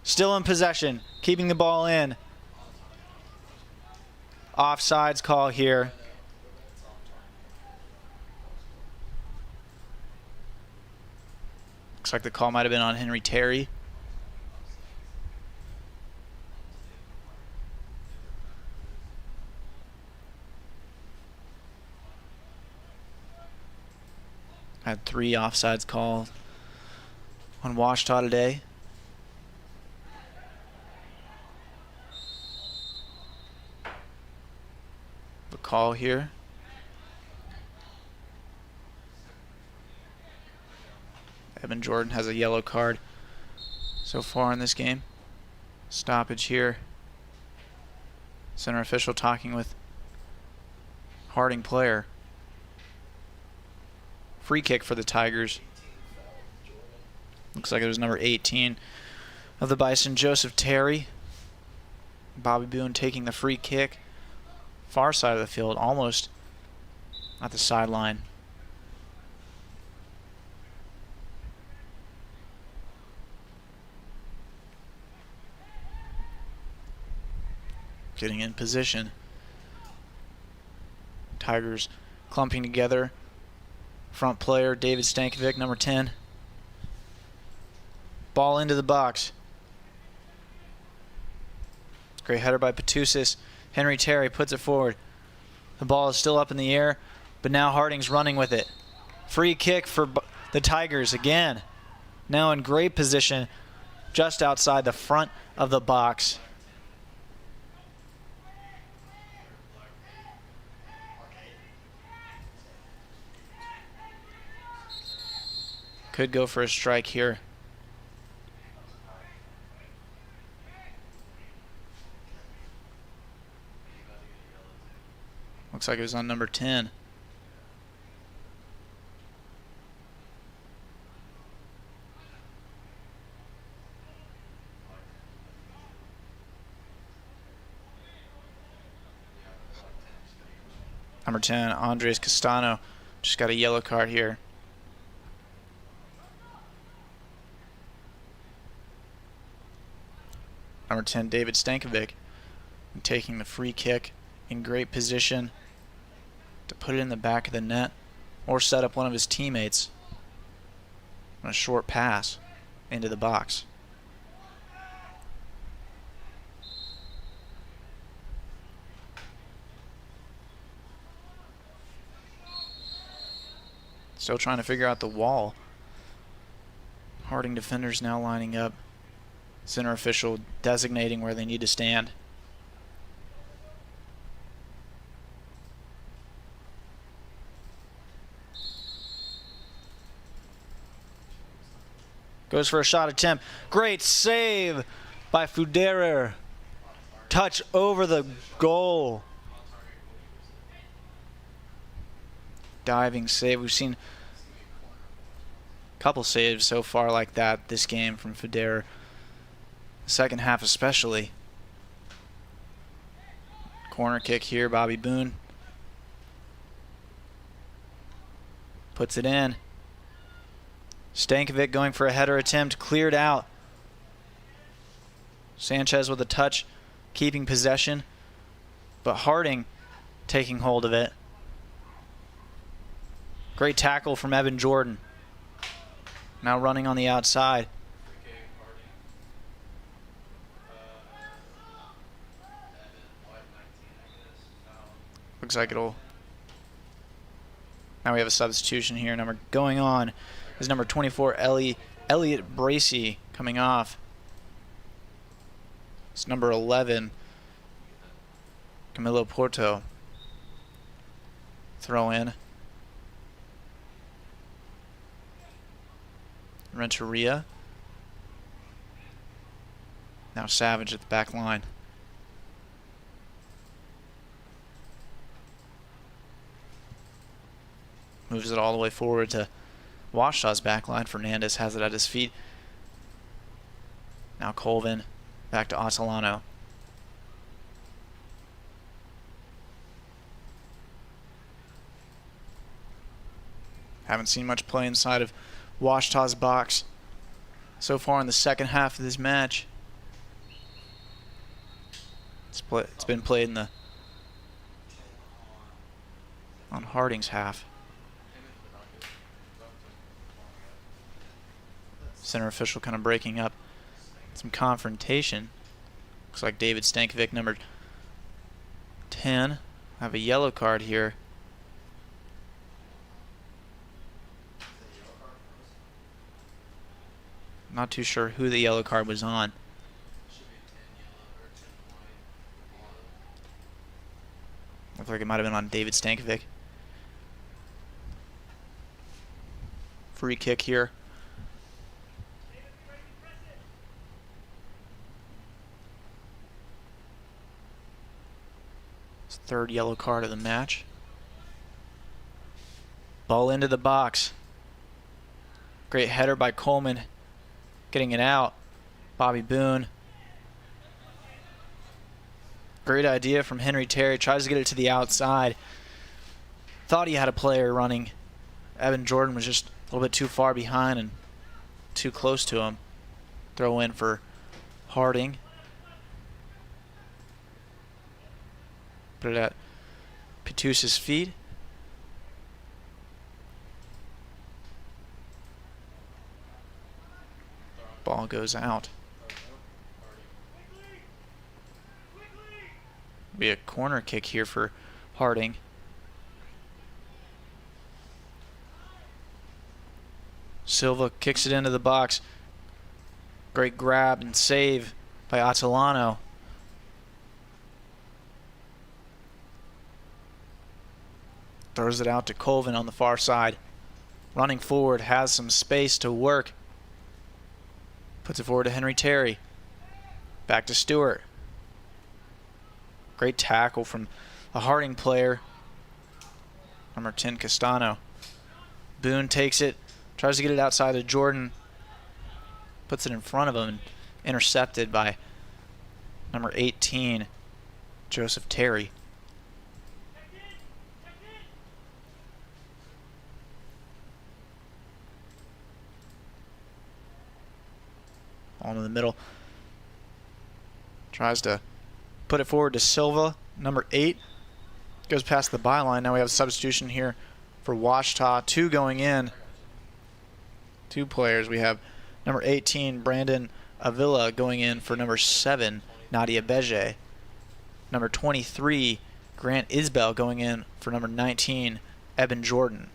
Still in possession, keeping the ball in. Offsides call here. Looks like the call might have been on Henry Terry. Had 3 offsides called on Washita today. The call here. Evan Jordan has a yellow card so far in this game. Stoppage here. Center official talking with Harding player. Free kick for the Tigers. Looks like it was number 18 of the Bison, Joseph Terry. Bobby Boone taking the free kick. Far side of the field, almost at the sideline. Getting in position. Tigers clumping together. Front player, David Stankovic, number 10. Ball into the box. Great header by Patusis. Henry Terry puts it forward. The ball is still up in the air, but now Harding's running with it. Free kick for the Tigers again. Now in great position just outside the front of the box. Could go for a strike here. Looks like it was on number 10. Number 10, Andres Castano, just got a yellow card here. Number 10, David Stankovic, taking the free kick in great position to put it in the back of the net or set up one of his teammates on a short pass into the box. Still trying to figure out the wall. Harding defenders now lining up. Center official designating where they need to stand. Goes for a shot attempt. Great save by Fuderer. Touch over the goal. Diving save. We've seen a couple saves so far like that this game from Fuderer. Second half especially. Corner kick here, Bobby Boone. Puts it in. Stankovic going for a header attempt, cleared out. Sanchez with a touch, keeping possession, but Harding taking hold of it. Great tackle from Evan Jordan. Now running on the outside. Looks like it'll... Now we have a substitution here. Going on is number 24, Elliot Bracey, coming off. It's number 11, Camilo Porto. Throw in. Renteria. Now Savage at the back line. Moves it all the way forward to Washaw's back line. Fernandez has it at his feet. Now Colvin back to Ocelano. Haven't seen much play inside of Washaw's box so far in the second half of this match. It's been played in on Harding's half. Center official kind of breaking up some confrontation. Looks like David Stankovic, number 10, have a yellow card here. Not too sure who the yellow card was on. Looks like it might have been on David Stankovic. Free kick here. It's the third yellow card of the match. Ball into the box. Great header by Coleman. Getting it out. Bobby Boone. Great idea from Henry Terry. Tries to get it to the outside. Thought he had a player running. Evan Jordan was just a little bit too far behind and too close to him. Throw in for Harding. Put it at Petus's feet. Ball goes out. Be a corner kick here for Harding. Silva kicks it into the box. Great grab and save by Atalano. Throws it out to Colvin on the far side. Running forward, has some space to work. Puts it forward to Henry Terry. Back to Stewart. Great tackle from a Harding player. Number 10, Castano. Boone takes it. Tries to get it outside of Jordan. Puts it in front of him and intercepted by number 18, Joseph Terry. On in the middle. Tries to put it forward to Silva, number 8. Goes past the byline. Now we have a substitution here for Washita. 2 going in. 2 players. We have number 18, Brandon Avila, going in for number 7, Nadia Beje. Number 23, Grant Isbell, going in for number 19, Evan Jordan.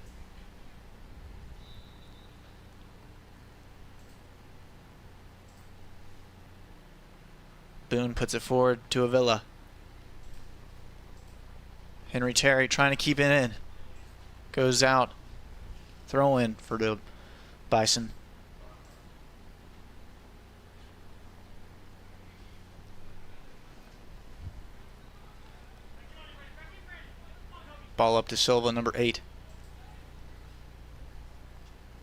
Boone puts it forward to Avila. Henry Terry trying to keep it in. Goes out. Throw in for the Bison. Ball up to Silva, number 8.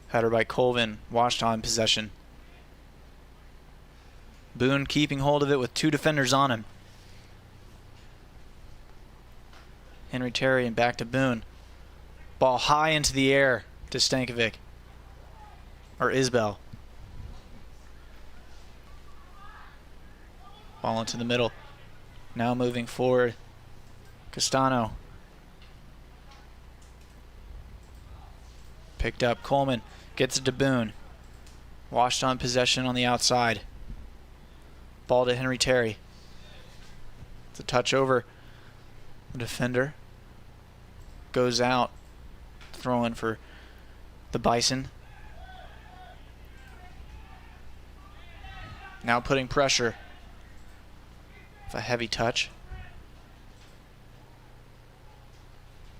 Header by Colvin. Washita in possession. Boone keeping hold of it with 2 defenders on him. Henry Terry and back to Boone. Ball high into the air to Stankovic. Or Isbell. Ball into the middle. Now moving forward. Castano. Picked up. Coleman gets it to Boone. Washed on possession on the outside. Ball to Henry Terry. It's a touch over the defender. Goes out. Throw in for the Bison. Now putting pressure. With a heavy touch.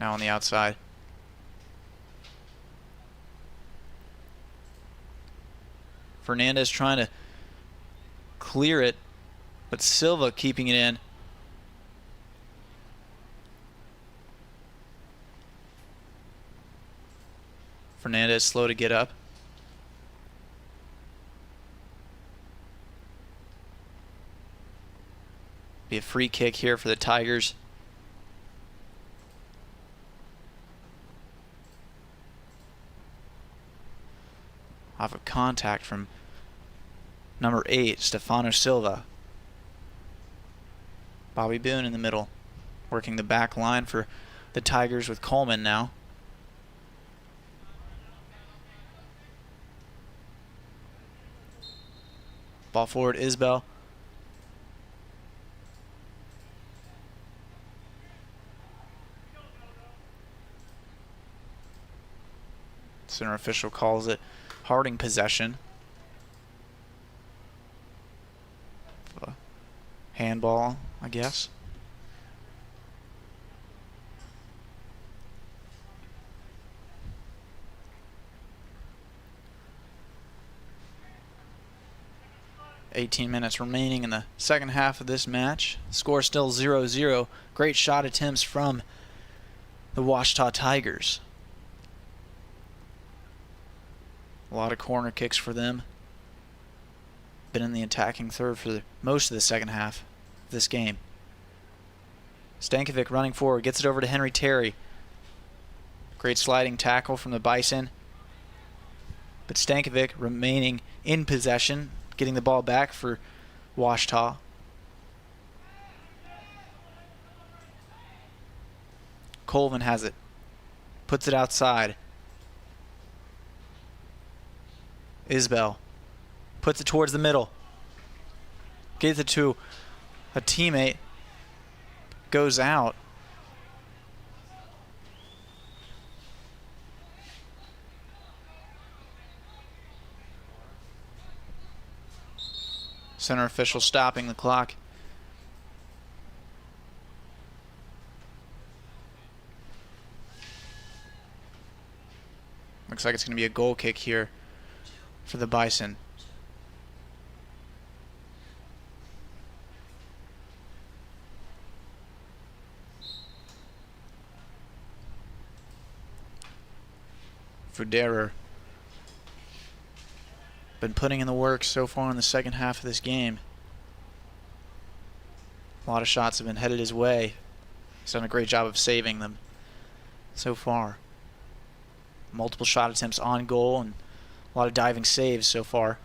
Now on the outside. Fernandez trying to clear it, but Silva keeping it in. Fernandez slow to get up. Be a free kick here for the Tigers. Off of contact from number 8, Stefano Silva. Bobby Boone in the middle, working the back line for the Tigers with Coleman now. Ball forward, Isbell. Center official calls it Harding possession. Handball, I guess. $18 minutes remaining in the second half of this match. Score still 0-0. Great shot attempts from the Washita Tigers. A lot of corner kicks for them. Been in the attacking third for most of the second half of this game. Stankovic running forward, gets it over to Henry Terry. Great sliding tackle from the Bison. But Stankovic remaining in possession, getting the ball back for Washita. Colvin has it. Puts it outside. Isbell puts it towards the middle. Gets it to a teammate. Goes out. Center official stopping the clock. Looks like it's going to be a goal kick here for the Bison. Fuderer been putting in the work so far in the second half of this game. A lot of shots have been headed his way. He's done a great job of saving them so far. Multiple shot attempts on goal and a lot of diving saves so far.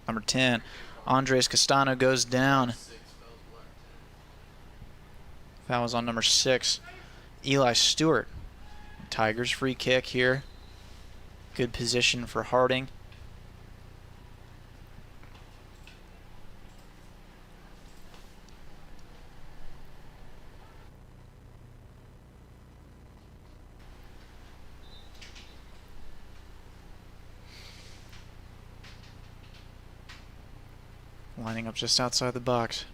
Number 10, Andres Castano goes down. Foul was on number 6, Eli Stewart. Tigers free kick here. Good position for Harding. Lining up just outside the box.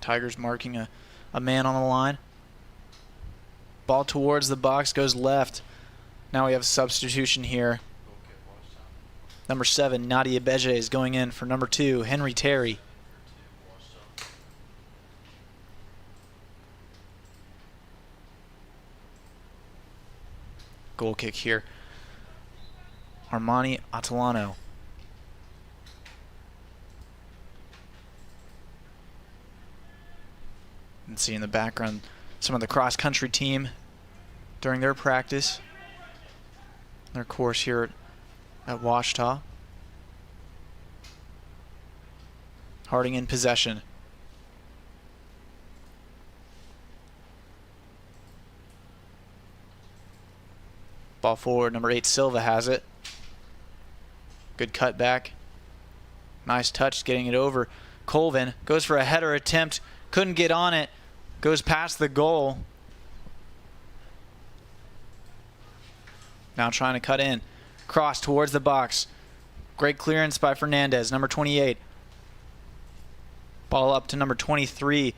Tigers marking a man on the line. Ball towards the box, goes left. Now we have a substitution here. Number 7, Nadia Beje is going in for number 2, Henry Terry. Goal kick here. Armani Atalano. And see in the background some of the cross-country team during their practice, their course here at Washita. Harding in possession. Ball forward, number 8 Silva has it. Good cutback. Nice touch getting it over. Colvin goes for a header attempt. Couldn't get on it. Goes past the goal. Now trying to cut in. Cross towards the box. Great clearance by Fernandez, number 28. Ball up to number 23,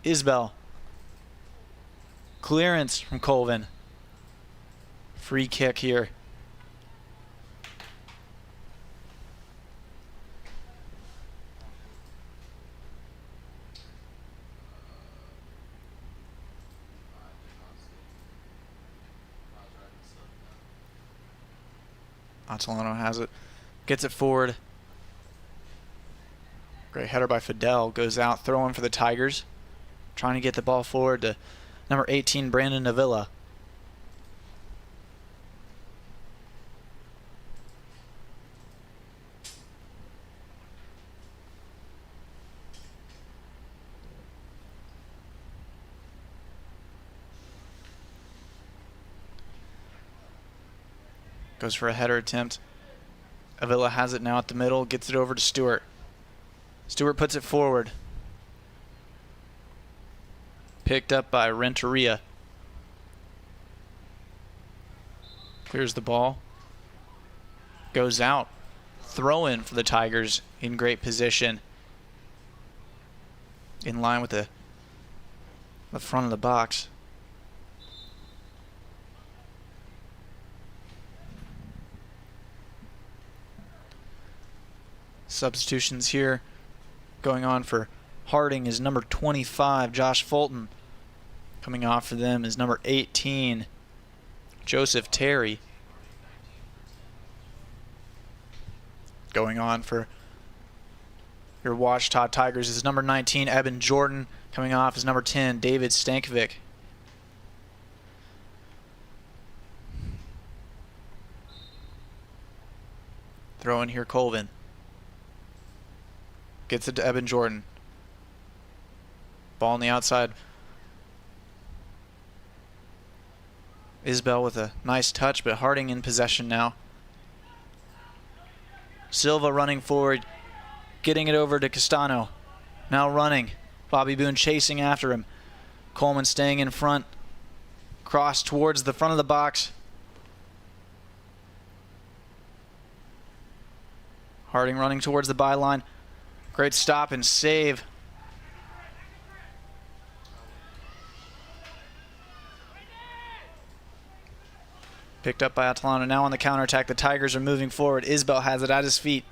Isbell. Clearance from Colvin. Free kick here. Atalano has it. Gets it forward. Great header by Fidel. Goes out, throwing for the Tigers. Trying to get the ball forward to number 18, Brandon Avila. Goes for a header attempt. Avila has it now at the middle. Gets it over to Stewart. Stewart puts it forward. Picked up by Renteria. Clears the ball. Goes out. Throw in for the Tigers in great position. In line with the front of the box. Substitutions here going on for Harding is number 25, Josh Fulton. Coming off for them is number 18, Joseph Terry. Going on for your Washita Tigers is number 19, Eben Jordan. Coming off is number 10, David Stankovic. Throw in here, Colvin. Gets it to Eben Jordan. Ball on the outside. Isbell with a nice touch, but Harding in possession now. Silva running forward, getting it over to Castano. Now running. Bobby Boone chasing after him. Coleman staying in front. Cross towards the front of the box. Harding running towards the byline. Great stop and save. Picked up by Atalanta. Now on the counterattack. The Tigers are moving forward. Isbell has it at his feet.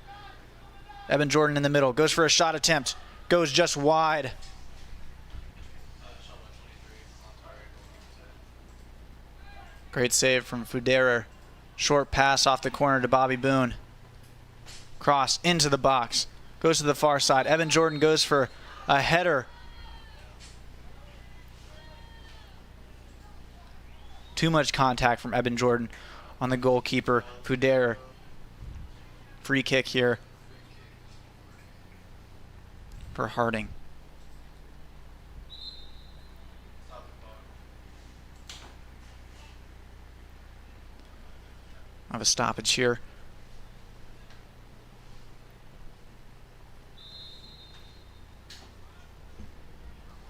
Eben Jordan in the middle. Goes for a shot attempt. Goes just wide. Great save from Fuderer. Short pass off the corner to Bobby Boone. Cross into the box. Goes to the far side. Eben Jordan goes for a header. Too much contact from Eben Jordan on the goalkeeper, Fuderer. Free kick here for Harding. Have a stoppage here.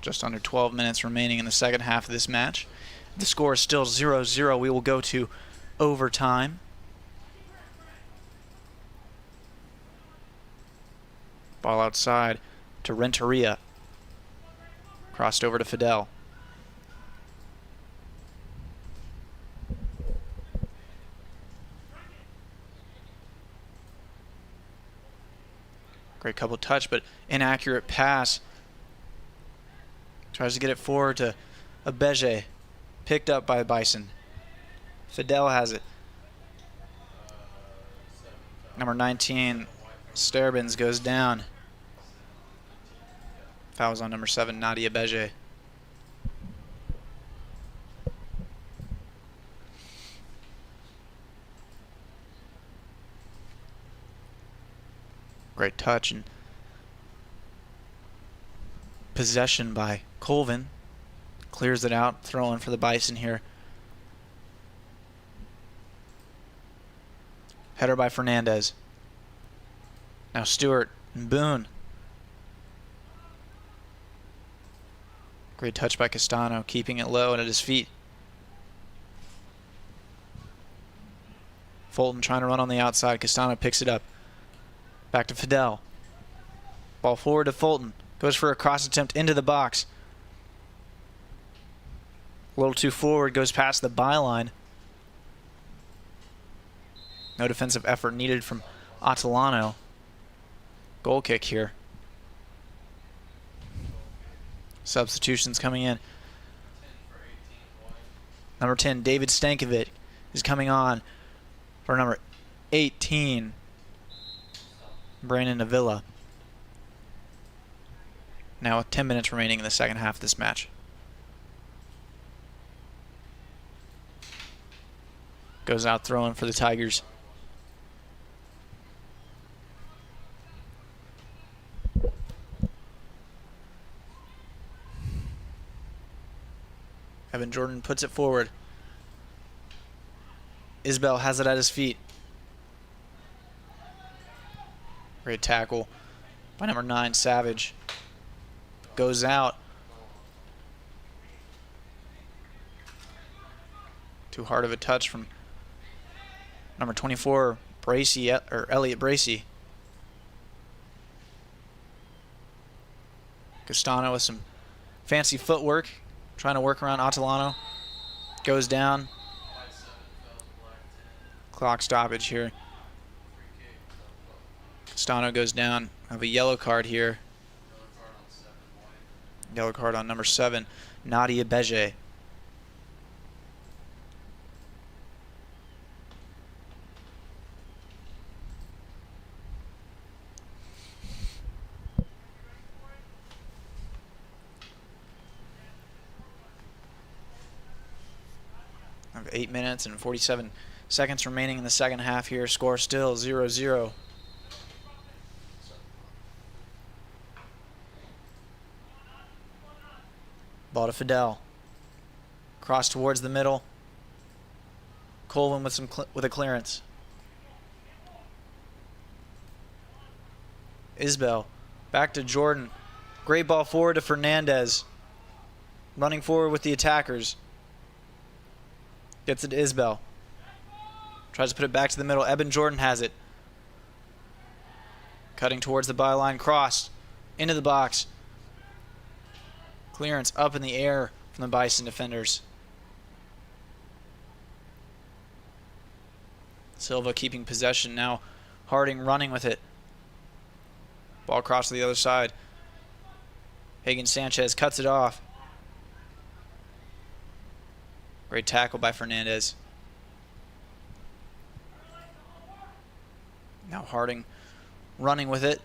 Just under 12 minutes remaining in the second half of this match. The score is still 0-0. We will go to overtime. Ball outside to Renteria. Crossed over to Fidel. Great couple touch, but inaccurate pass. Tries to get it forward to Abeje. Picked up by Bison. Fidel has it. Number 19, Sterbins goes down. Fouls on number 7, Nadia Abeje. Great touch and possession by Colvin. Clears it out, throwing for the Bison here. Header by Fernandez. Now Stewart and Boone. Great touch by Castano, keeping it low and at his feet. Fulton trying to run on the outside. Castano picks it up. Back to Fidel. Ball forward to Fulton. Goes for a cross attempt into the box. A little too forward, goes past the byline. No defensive effort needed from Atalano. Goal kick here. Substitutions coming in. Number 10, David Stankovic is coming on for number 18, Brandon Avila. Now with 10 minutes remaining in the second half of this match. Goes out throwing for the Tigers. Evan Jordan puts it forward. Isbell has it at his feet. Great tackle by number 9, Savage. Goes out. Too hard of a touch from number 24, Bracey, or Elliot Bracey. Castano with some fancy footwork, trying to work around Atalano. Goes down. Clock stoppage here. Castano goes down. Have a yellow card here. Yellow card on number 7, Nadia Beje. I have 8 minutes and 47 seconds remaining in the second half here. Score still 0-0. Ball to Fidel. Cross towards the middle. Colvin with a clearance. Isbell back to Jordan. Great ball forward to Fernandez. Running forward with the attackers. Gets it to Isbell. Tries to put it back to the middle. Eben Jordan has it. Cutting towards the byline. Cross. Into the box. Clearance up in the air from the Bison defenders. Silva keeping possession now. Harding running with it. Ball across to the other side. Hagen Sanchez cuts it off. Great tackle by Fernandez. Now Harding running with it.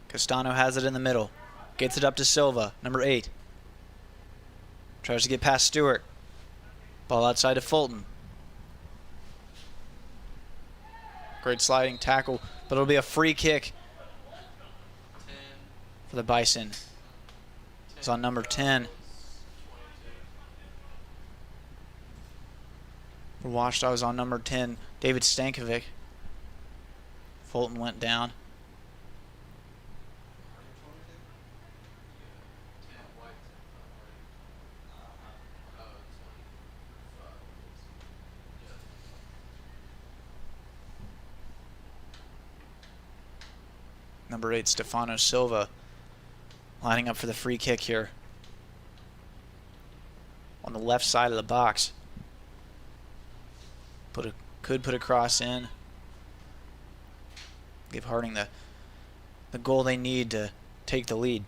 Castano has it in the middle. Gets it up to Silva, number 8. Tries to get past Stewart. Ball outside to Fulton. Great sliding tackle, but it'll be a free kick for the Bison. It's on number 10. For Washita was on number 10, David Stankovic. Fulton went down. Number 8, Stefano Silva, lining up for the free kick here. On the left side of the box. Could put a cross in. Give Harding the goal they need to take the lead.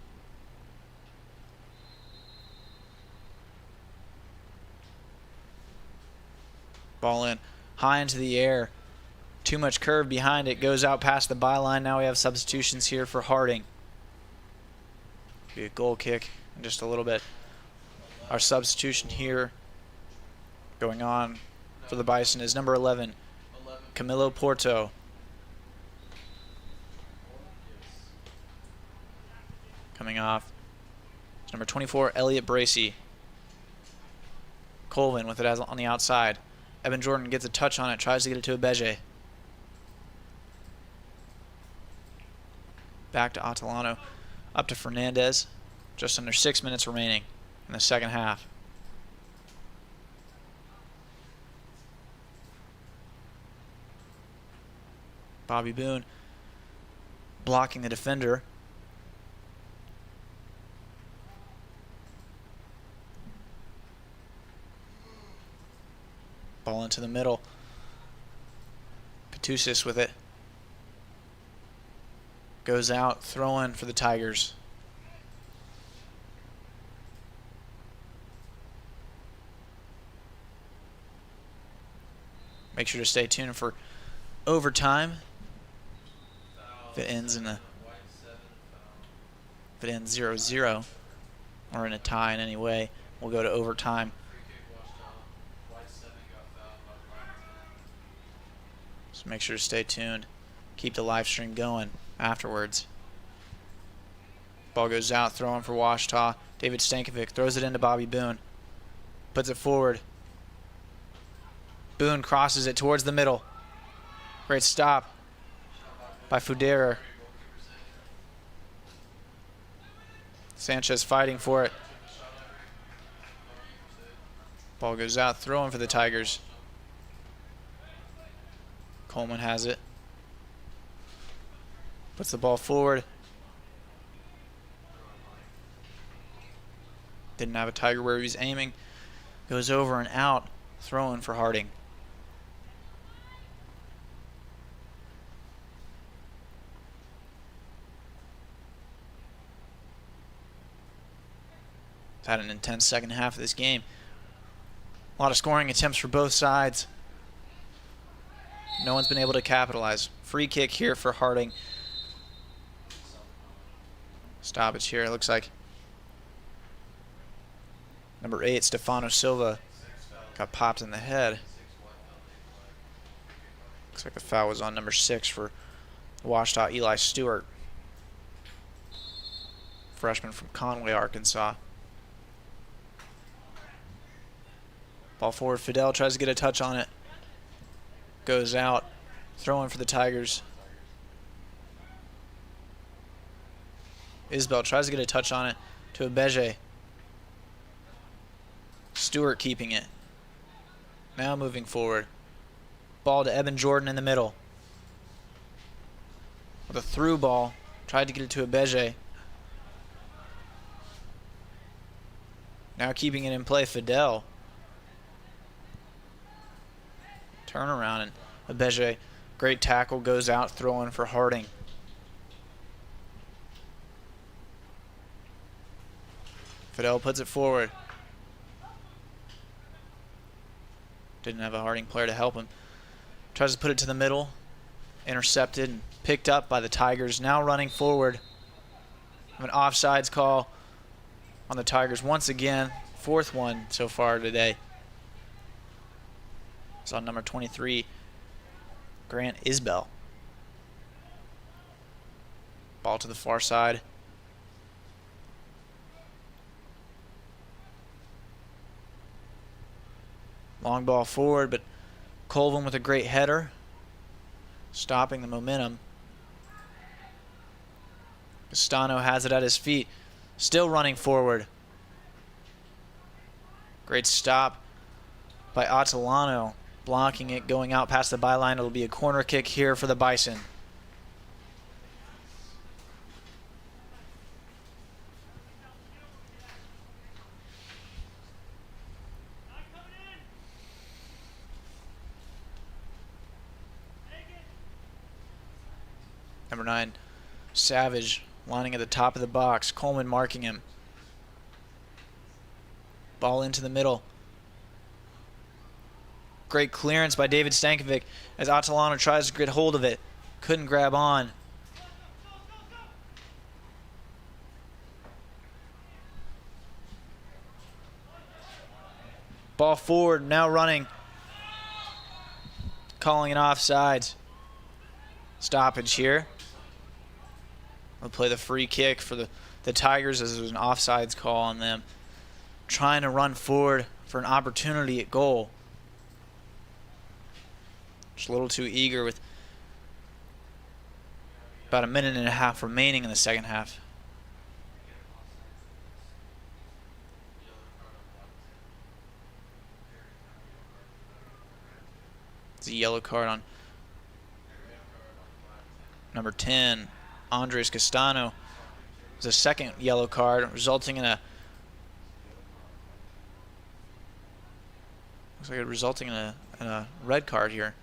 Ball in. High into the air. Too much curve behind it. Goes out past the byline. Now we have substitutions here for Harding. Be a goal kick in just a little bit. Our substitution here going on for the Bison is number 11, Camilo Porto. Coming off. It's number 24, Elliot Bracey. Colvin with it on the outside. Eben Jordan gets a touch on it, tries to get it to Abeje. Back to Atalano. Up to Fernandez. Just under 6 minutes remaining in the second half. Bobby Boone blocking the defender. Ball into the middle. Katusis with it. Goes out, throw in for the Tigers. Make sure to stay tuned for overtime. If it ends 0-0 or in a tie in any way, we'll go to overtime. So make sure to stay tuned. Keep the live stream going afterwards. Ball goes out, throwing for Washita. David Stankovic throws it into Bobby Boone. Puts it forward. Boone crosses it towards the middle. Great stop by Fuderer. Sanchez fighting for it. Ball goes out, throwing for the Tigers. Coleman has it. Puts the ball forward. Didn't have a Tiger where he was aiming. Goes over and out, throwing for Harding. Had an intense second half of this game. A lot of scoring attempts for both sides. No one's been able to capitalize. Free kick here for Harding. Stoppage here. It looks like number 8, Stefano Silva, got popped in the head. Looks like the foul was on number 6 for Washita, Eli Stewart. Freshman from Conway, Arkansas. Ball forward. Fidel tries to get a touch on it. Goes out. Throwing for the Tigers. Isbell tries to get a touch on it to Abeje. Stewart keeping it. Now moving forward. Ball to Evan Jordan in the middle. With a through ball. Tried to get it to Abeje. Now keeping it in play, Fidel. Turnaround, and Abeje, great tackle, goes out, throwing for Harding. Fidel puts it forward. Didn't have a Harding player to help him. Tries to put it to the middle. Intercepted and picked up by the Tigers. Now running forward. An offsides call on the Tigers once again. 4th one so far today. It's on number 23, Grant Isbell. Ball to the far side. Long ball forward, but Colvin with a great header, stopping the momentum. Castano has it at his feet, still running forward. Great stop by Atalano. Blocking it, going out past the byline. It'll be a corner kick here for the Bison. Number 9, Savage, lining at the top of the box. Coleman marking him. Ball into the middle. Great clearance by David Stankovic as Atalano tries to get hold of it. Couldn't grab on. Ball forward, now running. Calling it offsides. Stoppage here. We'll play the free kick for the Tigers as it was an offsides call on them. Trying to run forward for an opportunity at goal. Just a little too eager with about a minute and a half remaining in the second half. It's a yellow card on number 10, Andres Castano. It's a second yellow card, resulting in a red card here.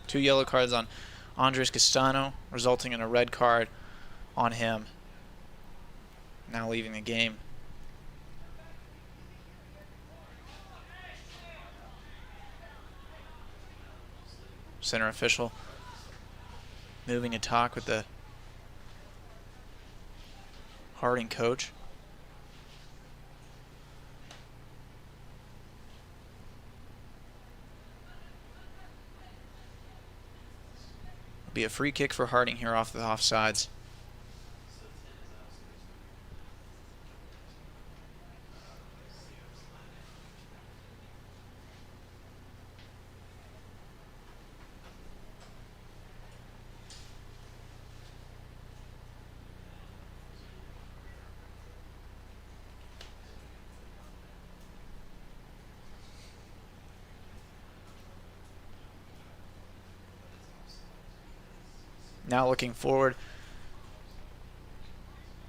Two yellow cards on Andres Castano, resulting in a red card on him. Now leaving the game. Center official moving to talk with the Harding coach. It'll be a free kick for Harding here off the offsides. Now looking forward,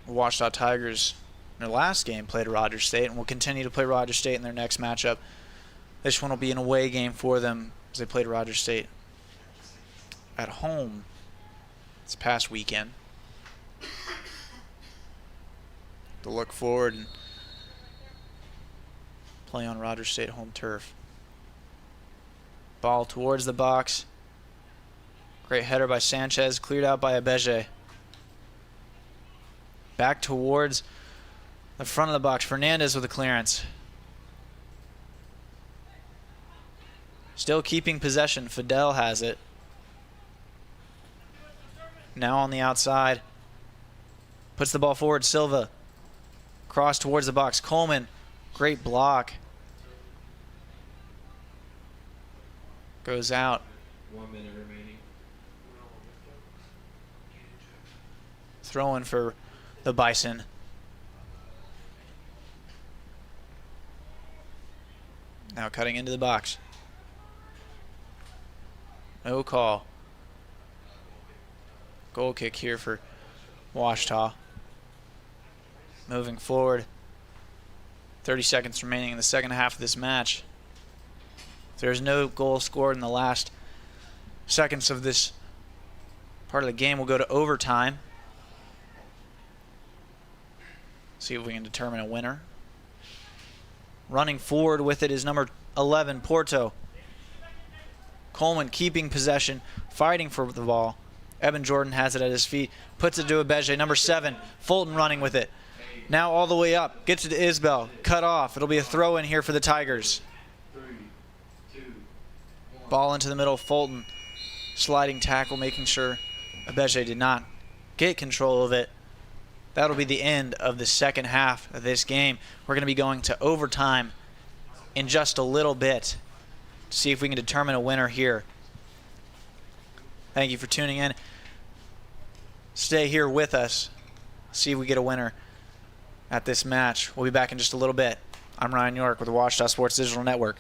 Washita Tigers in their last game played Rogers State and will continue to play Rogers State in their next matchup. This one will be an away game for them as they played Rogers State at home this past weekend. To look forward and play on Rogers State home turf. Ball towards the box. Great header by Sanchez, cleared out by Abeje. Back towards the front of the box. Fernandez with a clearance. Still keeping possession. Fidel has it. Now on the outside. Puts the ball forward. Silva. Cross towards the box. Coleman. Great block. Goes out. 1 minute remaining. Throw in for the Bison. Now cutting into the box. No call. Goal kick here for Washita. Moving forward. 30 seconds remaining in the second half of this match. If there's no goal scored in the last seconds of this part of the game, we'll go to overtime. See if we can determine a winner. Running forward with it is number 11, Porto. Coleman keeping possession, fighting for the ball. Evan Jordan has it at his feet, puts it to Abeje. Number 7, Fulton running with it. Now all the way up, gets it to Isbell, cut off. It'll be a throw in here for the Tigers. 3, 2, 1. Ball into the middle, Fulton. Sliding tackle, making sure Abeje did not get control of it. That'll be the end of the second half of this game. We're going to be going to overtime in just a little bit to see if we can determine a winner here. Thank you for tuning in. Stay here with us. See if we get a winner at this match. We'll be back in just a little bit. I'm Ryan York with the Washita Sports Digital Network.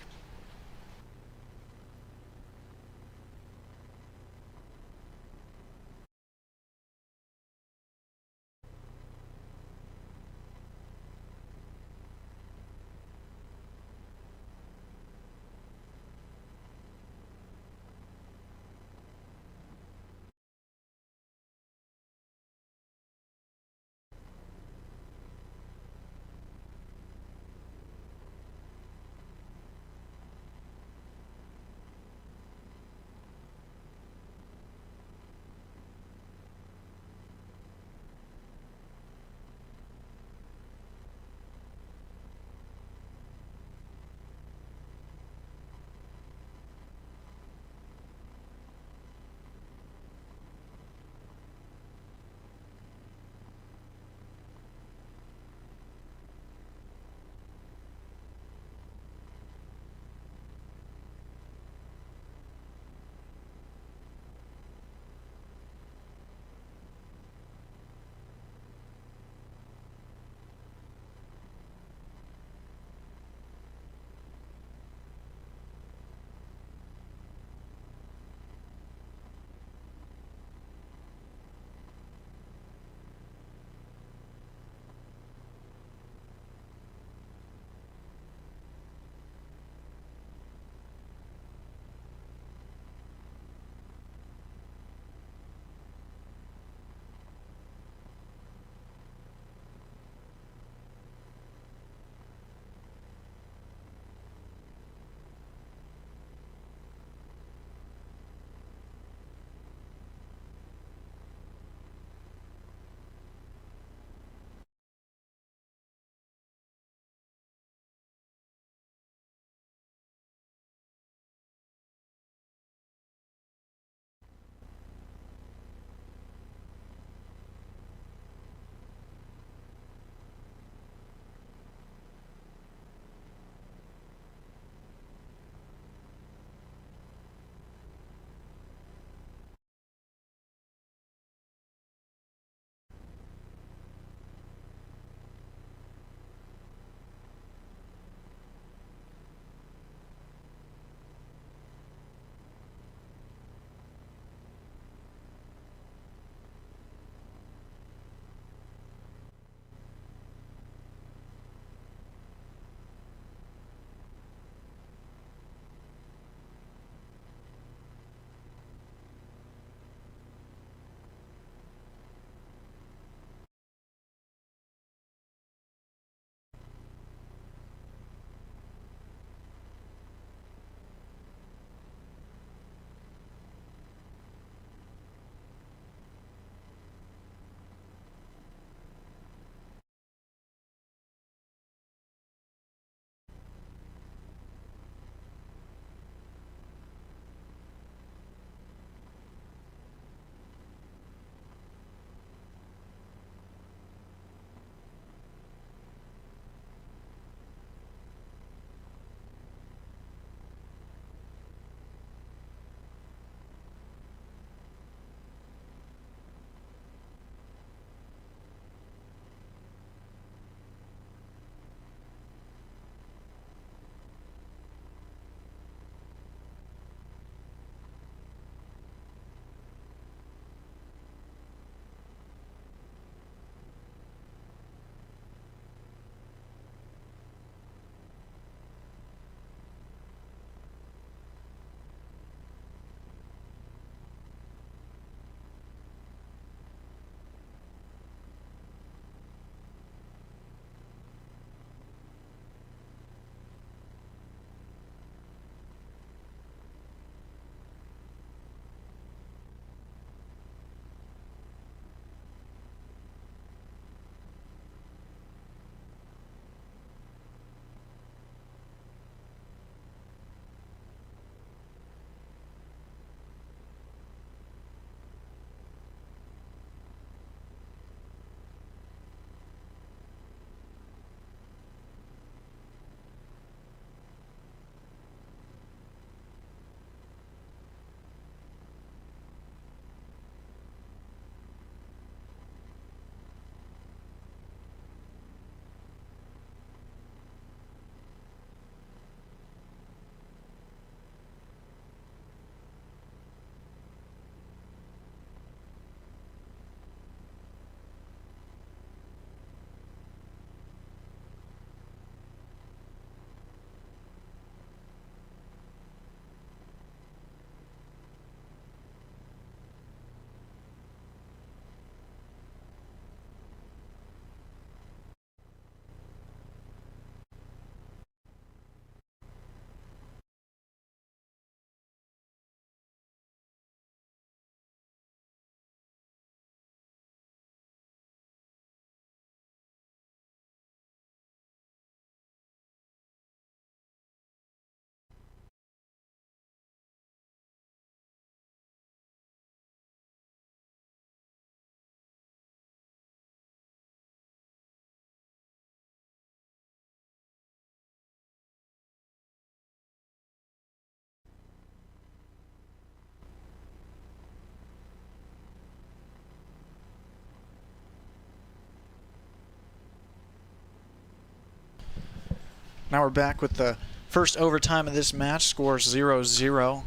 Now we're back with the first overtime of this match. Score 0-0.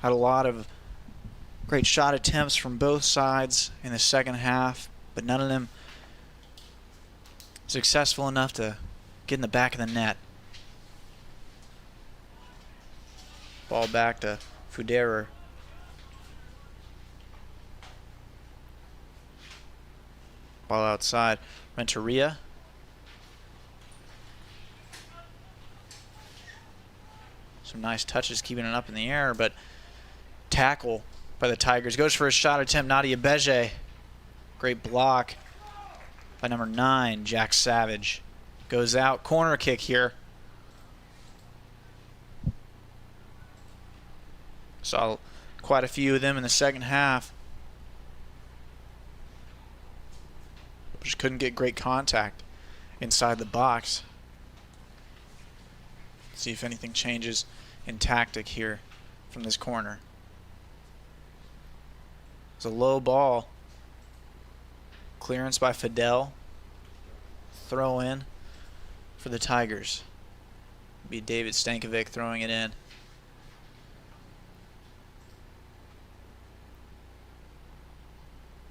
Had a lot of great shot attempts from both sides in the second half, but none of them successful enough to get in the back of the net. Ball back to Fuderer. Ball outside. Renteria. Some nice touches keeping it up in the air, but tackle by the Tigers. Goes for a shot attempt. Nadia Beje. Great block by number 9, Jack Savage. Goes out. Corner kick here. Saw quite a few of them in the second half. Just couldn't get great contact inside the box. See if anything changes in tactic here from this corner. It's a low ball. Clearance by Fidel. Throw in for the Tigers. Be David Stankovic throwing it in.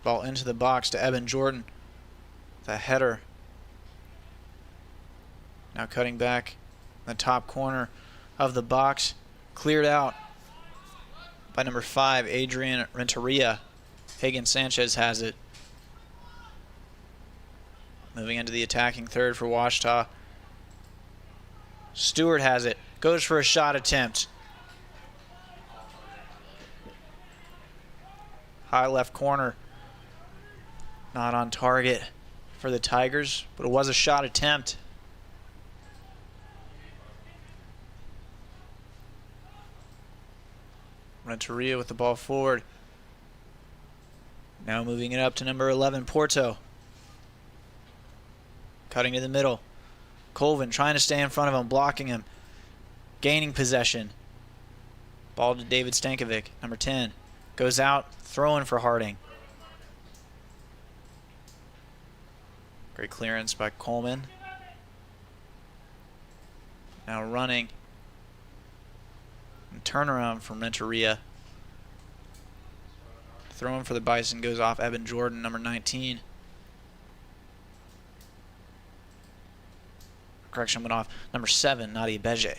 Ball into the box to Eben Jordan. The header. Now cutting back in the top corner of the box. Cleared out by number 5, Adrian Renteria. Hagen Sanchez has it. Moving into the attacking third for Ouachita. Stewart has it. Goes for a shot attempt. High left corner. Not on target for the Tigers, but it was a shot attempt. Renteria with the ball forward. Now moving it up to number 11, Porto. Cutting to the middle. Colvin trying to stay in front of him, blocking him. Gaining possession. Ball to David Stankovic, number 10. Goes out, throwing for Harding. Great clearance by Coleman. Now running. And turnaround from Renteria. Throwing for the Bison goes off Eben Jordan, number 19. Correction went off number 7, Nadia Beje.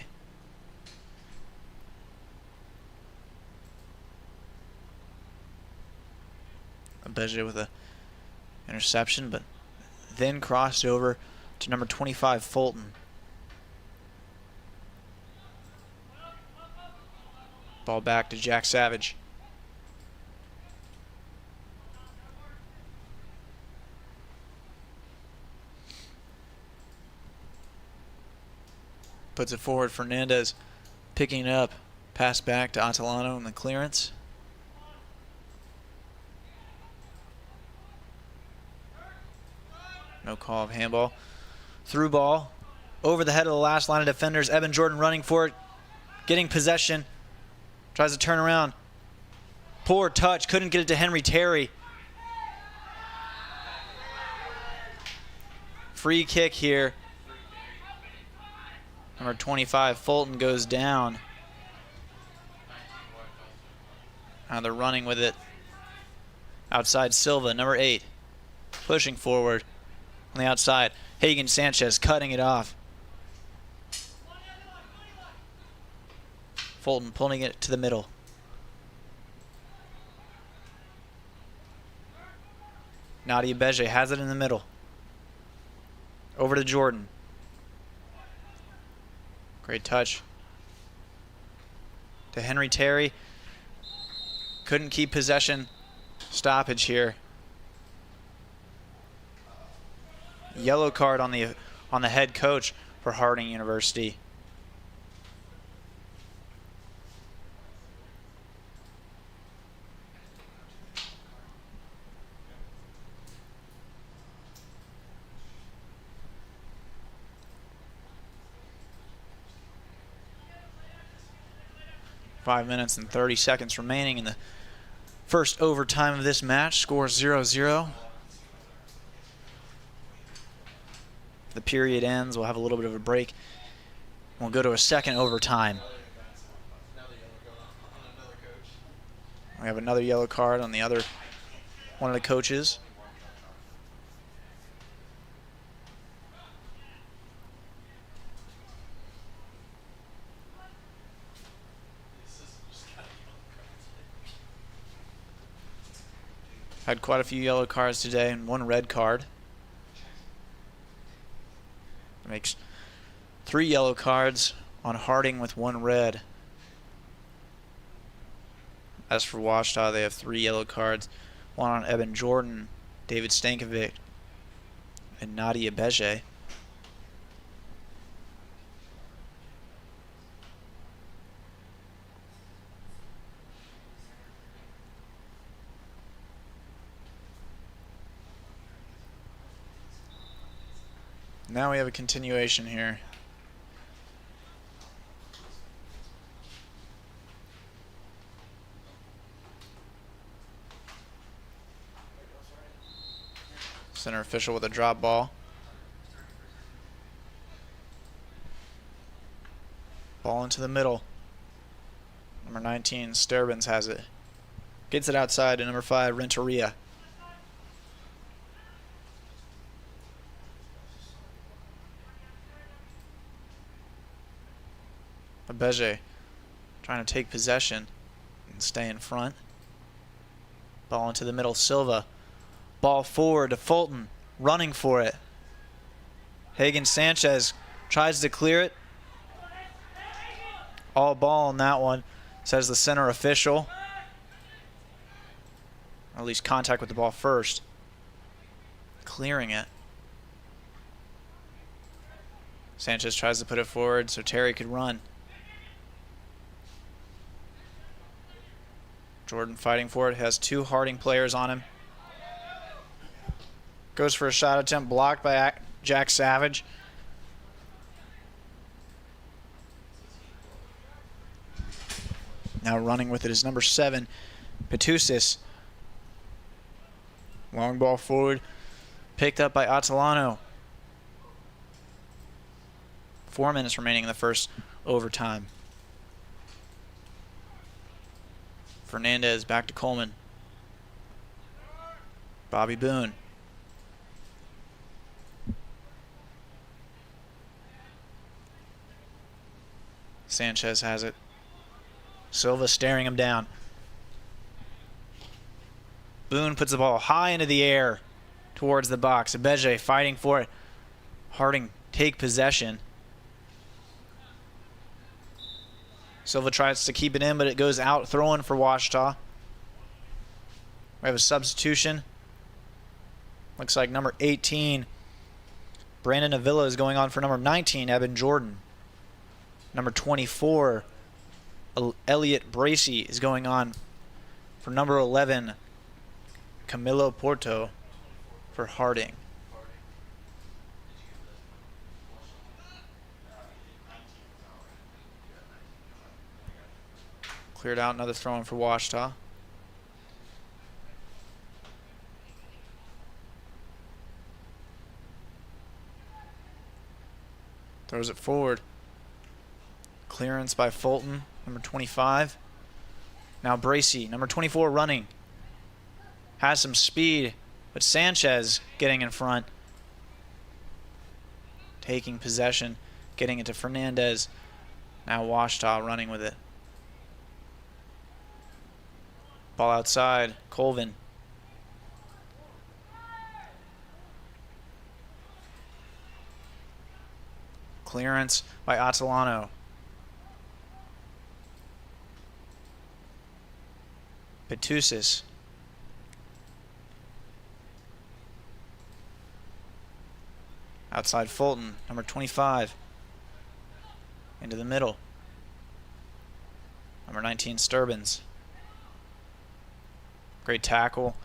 Beje with a interception, but then crossed over to number 25, Fulton. Ball back to Jack Savage. Puts it forward, Fernandez picking it up. Pass back to Atalano in the clearance. No call of handball. Through ball. Over the head of the last line of defenders. Eben Jordan running for it. Getting possession. Tries to turn around. Poor touch. Couldn't get it to Henry Terry. Free kick here. Number 25, Fulton, goes down. Now they're running with it. Outside Silva, number 8. Pushing forward on the outside. Hagen Sanchez cutting it off. Fulton pulling it to the middle. Nadia Beje has it in the middle. Over to Jordan. Great touch to Henry Terry. Couldn't keep possession. Stoppage here. Yellow card on the head coach for Harding University. Five minutes and 30 seconds remaining in the first overtime of this match. Score 0-0. The period ends. We'll have a little bit of a break We'll go to a second overtime. We have another yellow card on the other one of the coaches. Had quite a few yellow cards today and one red card. Makes 3 yellow cards on Harding with 1 red. As for Washita, they have 3 yellow cards. 1 on Evan Jordan, David Stankovic, and Nadia Beje. Now we have a continuation here. Center official with a drop ball. Ball into the middle. Number 19, Sturbins has it. Gets it outside to number 5, Renteria. Beje trying to take possession and stay in front. Ball into the middle, Silva. Ball forward to Fulton, running for it. Hagen Sanchez tries to clear it. All ball on that one, says the center official. Or at least contact with the ball first. Clearing it. Sanchez tries to put it forward so Terry could run. Jordan fighting for it, has 2 Harding players on him. Goes for a shot attempt, blocked by Jack Savage. Now running with it is number 7, Petusis. Long ball forward, picked up by Atalano. 4 minutes remaining in the first overtime. Fernandez back to Coleman. Bobby Boone. Sanchez has it. Silva staring him down. Boone puts the ball high into the air towards the box. Beje fighting for it. Harding take possession. Silva tries to keep it in, but it goes out, throwing for Washita. We have a substitution. Looks like number 18, Brandon Avila, is going on for number 19, Evan Jordan. Number 24, Elliot Bracey, is going on for number 11, Camilo Porto, for Harding. Cleared out, another throw in for Washita. Throws it forward. Clearance by Fulton, number 25. Now Bracey, number 24, running. Has some speed, but Sanchez getting in front. Taking possession, getting it to Fernandez. Now Washita running with it. Ball outside, Colvin. Clearance by Atalano. Petusis. Outside Fulton, number 25. Into the middle. Number 19, Sturbins. Great tackle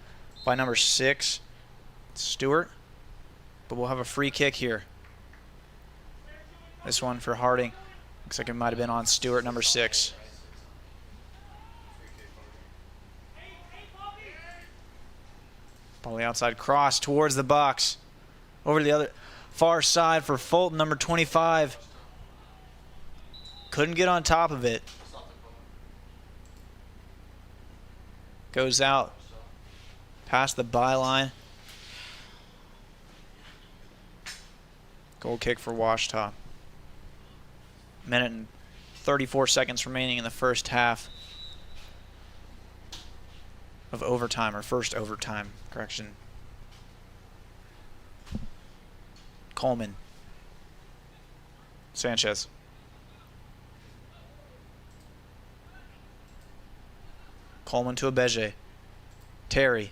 by number 6, Stewart. But we'll have a free kick here. This one for Harding. Looks like it might have been on Stewart, number 6. Ball the outside cross towards the box. Over to the other far side for Fulton, number 25. couldn't get on top of it. Goes out past the byline. Goal kick for Washita. Minute and 34 seconds remaining in the first half of overtime, or first overtime, correction. Coleman. Sanchez. Coleman to Abeje. Terry.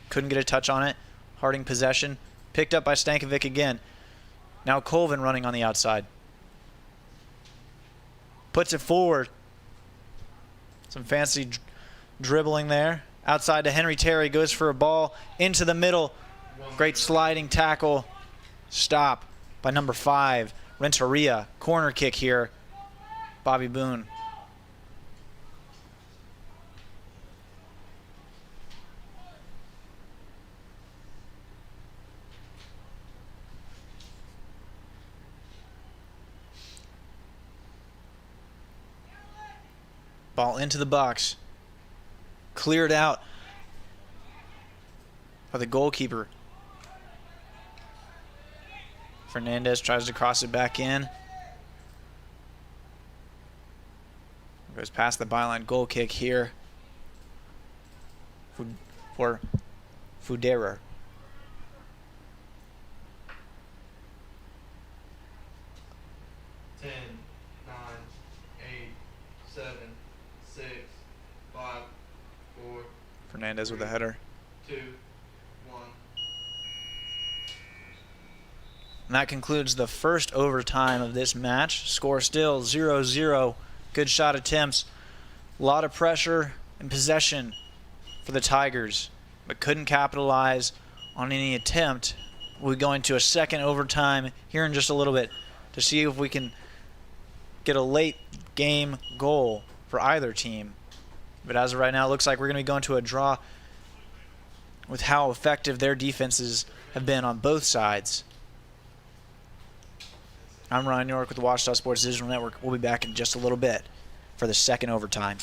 Couldn't get a touch on it. Harding possession. Picked up by Stankovic again. Now Colvin running on the outside. Puts it forward. Some fancy dribbling there. Outside to Henry Terry. Goes for a ball into the middle. Great sliding tackle. Stop by number 5. Renteria. Corner kick here. Bobby Boone. Ball into the box. Cleared out by the goalkeeper. Fernandez tries to cross it back in. Goes past the byline. Goal kick here for Fuderer. Ten, 9, 8, 7, 6, 5, 4, Fernandez with a header. 2, 1. And that concludes the first overtime of this match. Score still 0-0. Good shot attempts. A lot of pressure and possession for the Tigers, but couldn't capitalize on any attempt. We're going to a second overtime here in just a little bit to see if we can get a late game goal for either team. But as of right now, it looks like we're going to be going to a draw with how effective their defenses have been on both sides. I'm Ryan York with the Washita Sports Digital Network. We'll be back in just a little bit for the second overtime.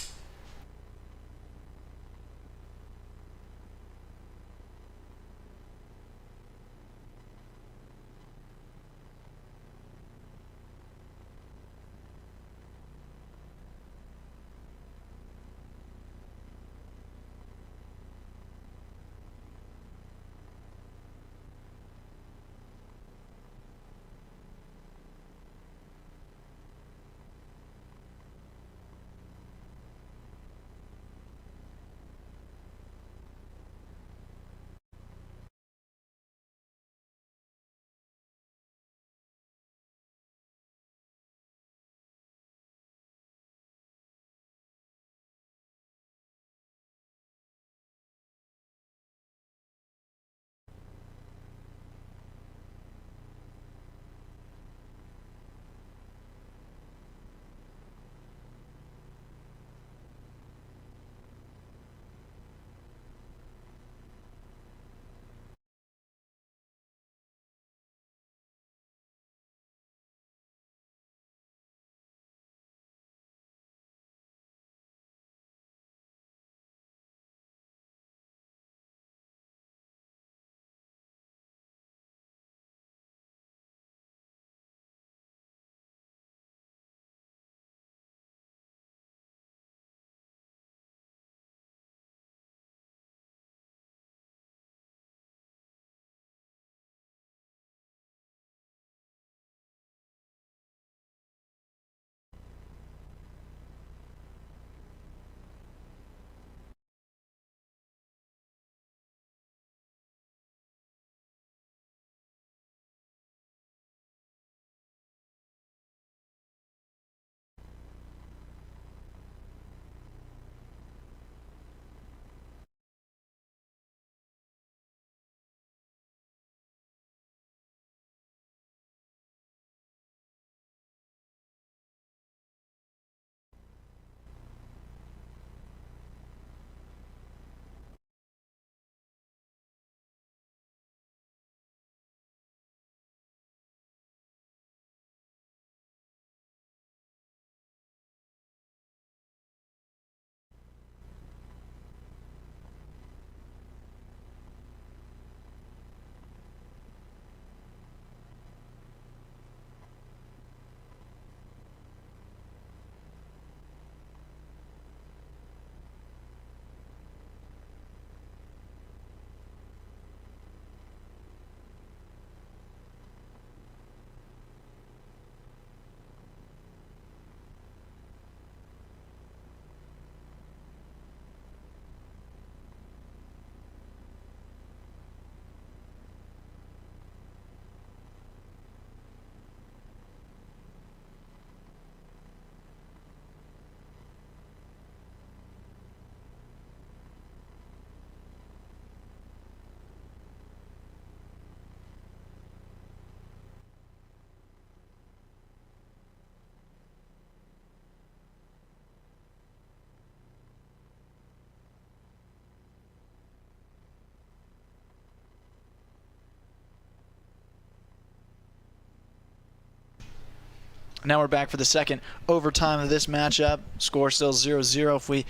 Now we're back for the second overtime of this matchup. Score still 0-0. If we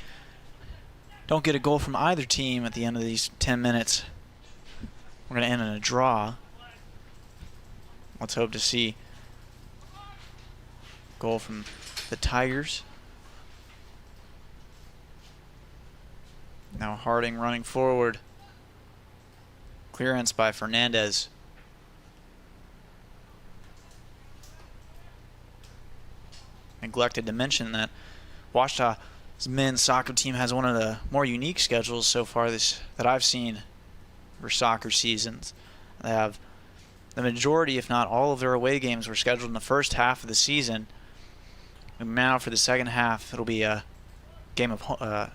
don't get a goal from either team at the end of these 10 minutes, we're going to end in a draw. Let's hope to see a goal from the Tigers. Now Harding running forward. Clearance by Fernandez. Neglected to mention that Ouachita's men's soccer team has one of the more unique schedules so far that I've seen for soccer seasons. They have the majority, if not all, of their away games were scheduled in the first half of the season. And now for the second half, it'll be a game of a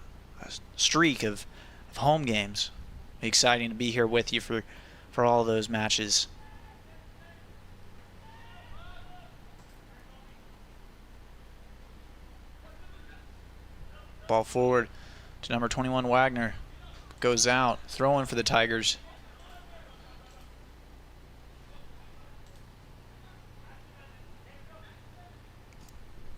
streak of home games. Exciting to be here with you for all those matches. Ball forward to number 21, Wagner. Goes out, throwing for the Tigers.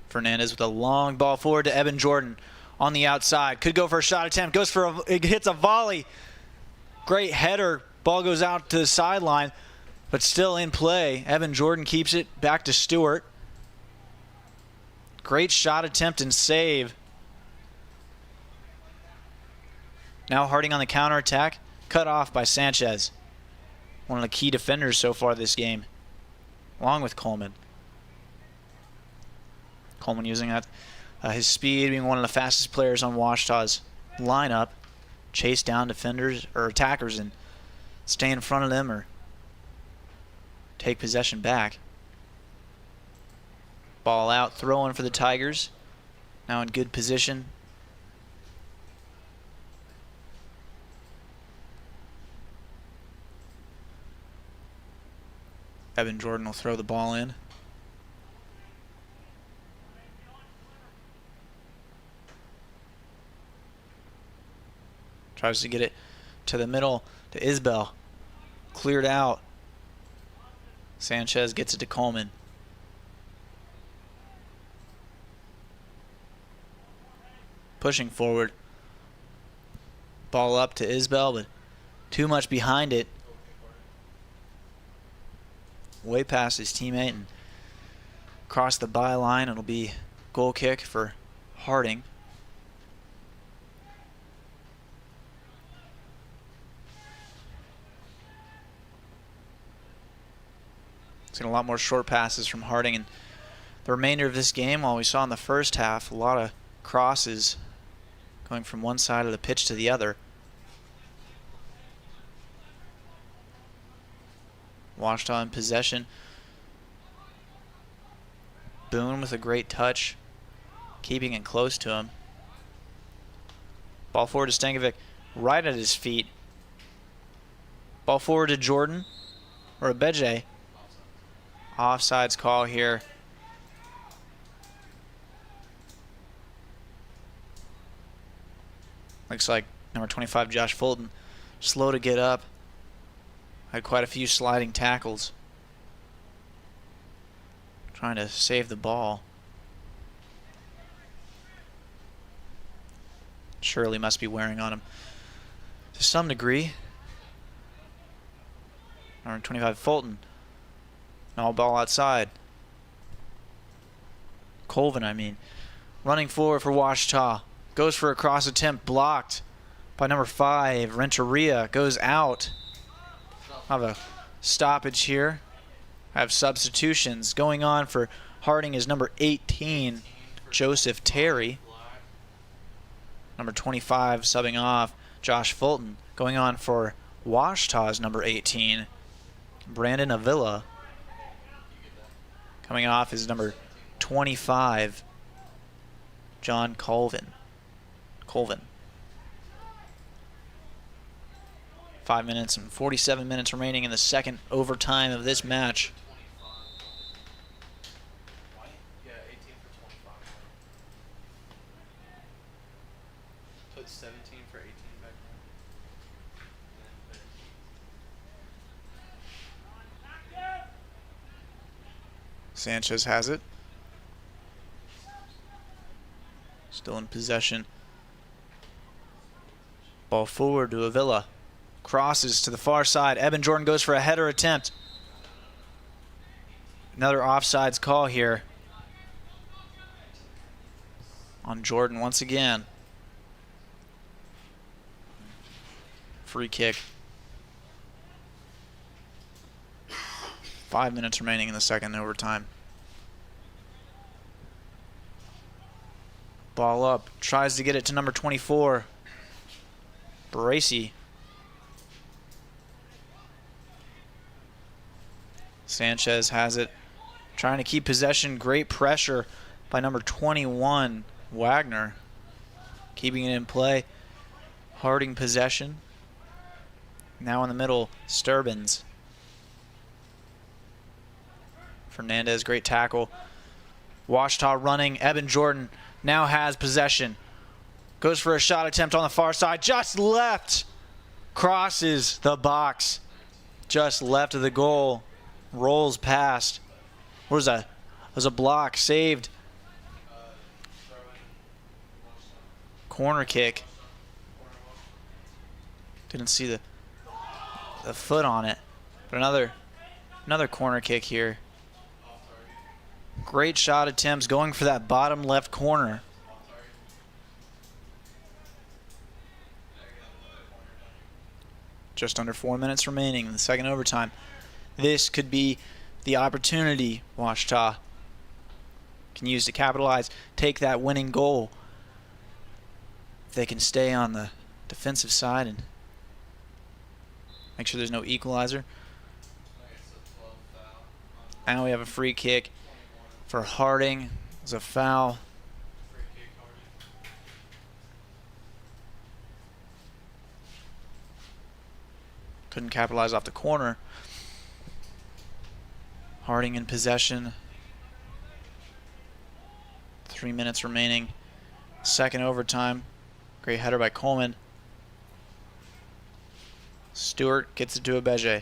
Fernandez with a long ball forward to Evan Jordan on the outside. Could go for a shot attempt. Goes for it hits a volley. Great header. Ball goes out to the sideline, but still in play. Evan Jordan keeps it back to Stewart. Great shot attempt and save. Now Harding on the counterattack. Cut off by Sanchez. One of the key defenders so far this game, along with Coleman. Coleman using that his speed, being one of the fastest players on Ouachita's lineup. Chase down defenders or attackers and stay in front of them or take possession back. Ball out, throwing for the Tigers. Now in good position. Evan Jordan will throw the ball in. Tries to get it to the middle to Isbell. Cleared out. Sanchez gets it to Coleman. Pushing forward. Ball up to Isbell, but too much behind it. Way past his teammate and across the byline. It'll be goal kick for Harding. Seen a lot more short passes from Harding in the remainder of this game. While we saw in the first half a lot of crosses going from one side of the pitch to the other. Ouachita in possession. Boone with a great touch, keeping it close to him. Ball forward to Stankovic, right at his feet. Ball forward to Jordan, or Abeje. Offsides call here. Looks like number 25, Josh Fulton, slow to get up. Had quite a few sliding tackles. Trying to save the ball. Surely must be wearing on him to some degree. Number 25, Fulton. All ball outside. Colvin, I mean. Running forward for Ouachita. Goes for a cross attempt, blocked by number 5, Renteria. Goes out. Have a stoppage here. Have substitutions going on for Harding is number 18, Joseph Terry. Number 25 subbing off, Josh Fulton. Going on for Ouachita's number 18, Brandon Avila. Coming off is number 25, John Colvin. 5 minutes and 47 minutes remaining in the second overtime of this match. Yeah, 18 for 25. Put 17 for 18 back there. Sanchez has it. Still in possession. Ball forward to Avila. Crosses to the far side. Eben Jordan goes for a header attempt. Another offsides call here on Jordan once again. Free kick. 5 minutes remaining in the second overtime. Ball up. Tries to get it to number 24. Bracy. Sanchez has it. Trying to keep possession. Great pressure by number 21, Wagner. Keeping it in play. Harding possession. Now in the middle, Sturbins. Fernandez, great tackle. Washita running. Eben Jordan now has possession. Goes for a shot attempt on the far side. Just left. Crosses the box. Just left of the goal. Rolls past. What was that? It was a block. Saved. Corner kick. Didn't see the foot on it. But another corner kick here. Great shot attempts going for that bottom left corner. Just under 4 minutes remaining in the second overtime. This could be the opportunity Washita can use to capitalize, take that winning goal. If they can stay on the defensive side and make sure there's no equalizer. Now we have a free kick for Harding. It's a foul. Couldn't capitalize off the corner. Harding in possession. 3 minutes remaining. Second overtime. Great header by Coleman. Stewart gets it to Abeje.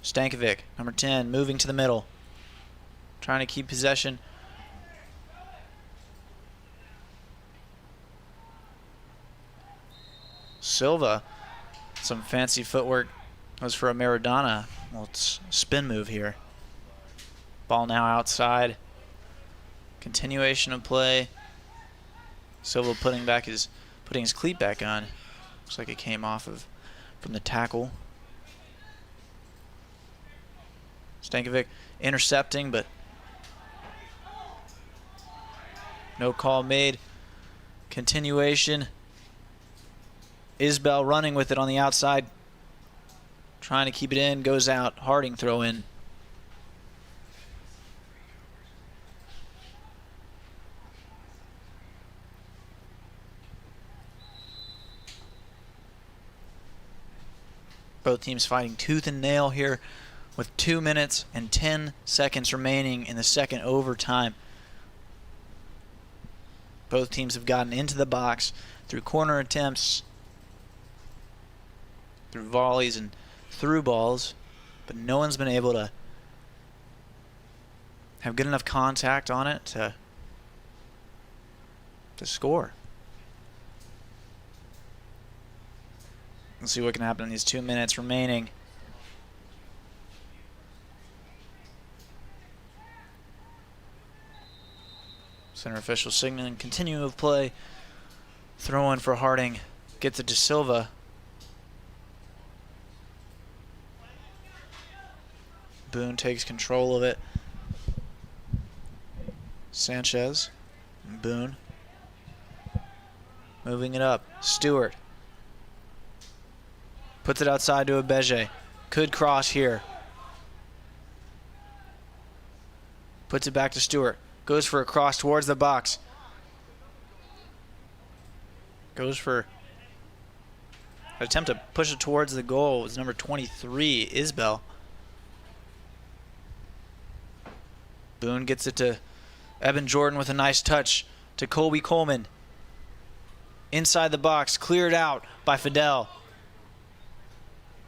Stankovic, number 10, moving to the middle. Trying to keep possession. Silva. Some fancy footwork. Was for a Maradona. Well, it's a spin move here. Ball now outside. Continuation of play. Silva putting his cleat back on. Looks like it came off from the tackle. Stankovic intercepting, but no call made. Continuation. Isbell running with it on the outside. Trying to keep it in. Goes out. Harding throw in. Both teams fighting tooth and nail here with 2 minutes and 10 seconds remaining in the second overtime. Both teams have gotten into the box through corner attempts, through volleys and through balls, but no one's been able to have good enough contact on it to score. Let's see what can happen in these 2 minutes remaining. Center official signaling continuing of play. Throw in for Harding. Gets it to Silva. Boone takes control of it. Sanchez. Boone. Moving it up. Stewart. Puts it outside to Abeje. Could cross here. Puts it back to Stewart. Goes for a cross towards the box. Goes for an attempt to push it towards the goal. It was number 23, Isbell. Boone gets it to Eben Jordan with a nice touch to Colby Coleman. Inside the box, cleared out by Fidel.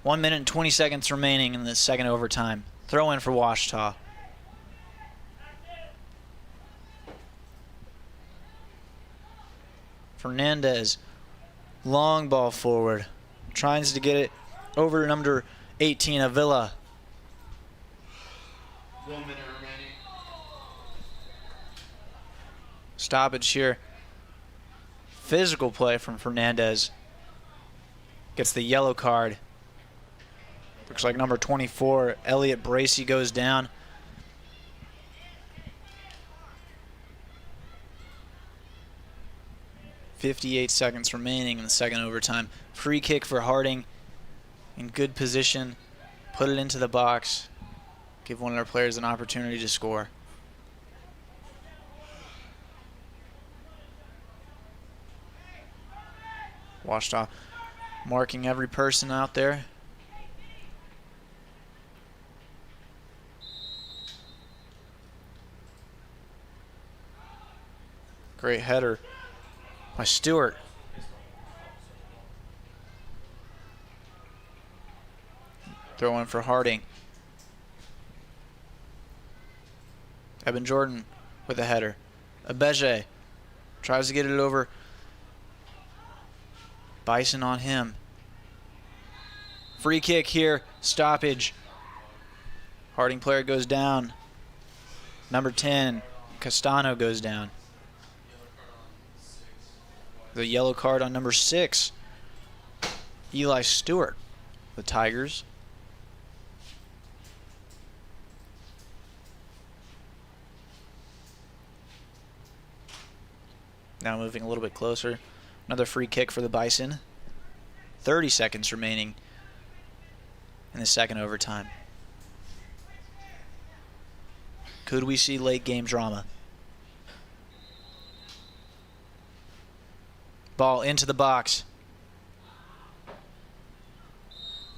1 minute and 20 seconds remaining in the second overtime. Throw in for Washita. Fernandez, long ball forward. Tries to get it over to number 18, Avila. 1 minute remaining. Stoppage here. Physical play from Fernandez. Gets the yellow card. Looks like number 24, Elliot Bracey, goes down. .58 seconds remaining in the second overtime. Free kick for Harding. In good position. Put it into the box. Give one of our players an opportunity to score. Washita marking every person out there. Great header by Stewart. Throw in for Harding. Evan Jordan with a header. Abeje tries to get it over. Bison on him. Free kick here. Stoppage. Harding player goes down. Number 10, Castano, goes down. The yellow card on number 6, Eli Stewart, the Tigers. Now moving a little bit closer. Another free kick for the Bison. 30 seconds remaining in the second overtime. Could we see late game drama? Ball into the box.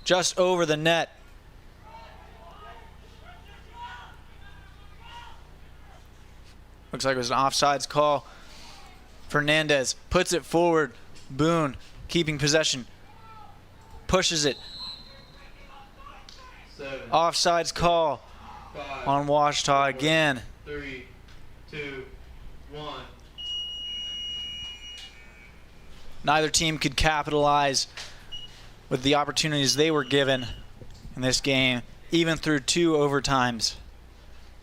Just over the net. Looks like it was an offsides call. Fernandez puts it forward. Boone keeping possession. Pushes it. 7, Offsides call 5, on Washita again. 3, 2, 1. Neither team could capitalize with the opportunities they were given in this game, even through 2 overtimes.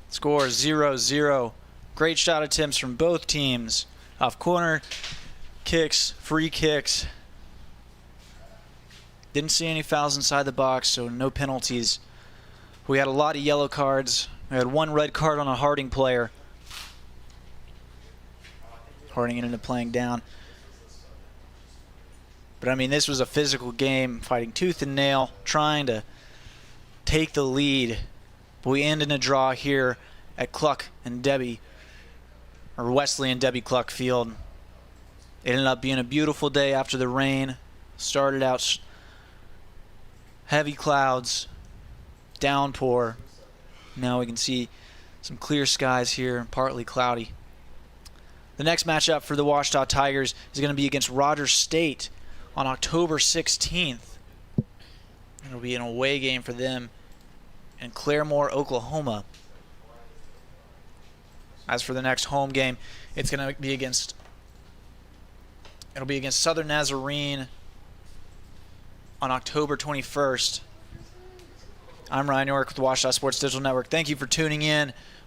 Score 0-0. Great shot attempts from both teams. Off corner, kicks, free kicks. Didn't see any fouls inside the box, so no penalties. We had a lot of yellow cards. We had 1 red card on a Harding player. Harding ended up playing down. But I mean, this was a physical game, fighting tooth and nail, trying to take the lead. But we end in a draw here at Cluck and Debbie, or Wesley and Debbie Cluck Field. It ended up being a beautiful day after the rain. Started out heavy clouds, downpour. Now we can see some clear skies here, partly cloudy. The next matchup for the Washita Tigers is going to be against Rogers State on October 16th. It'll be an away game for them in Claremore, Oklahoma. As for the next home game, it'll be against Southern Nazarene on October 21st. I'm Ryan York with the Washita Sports Digital Network. Thank you for tuning in.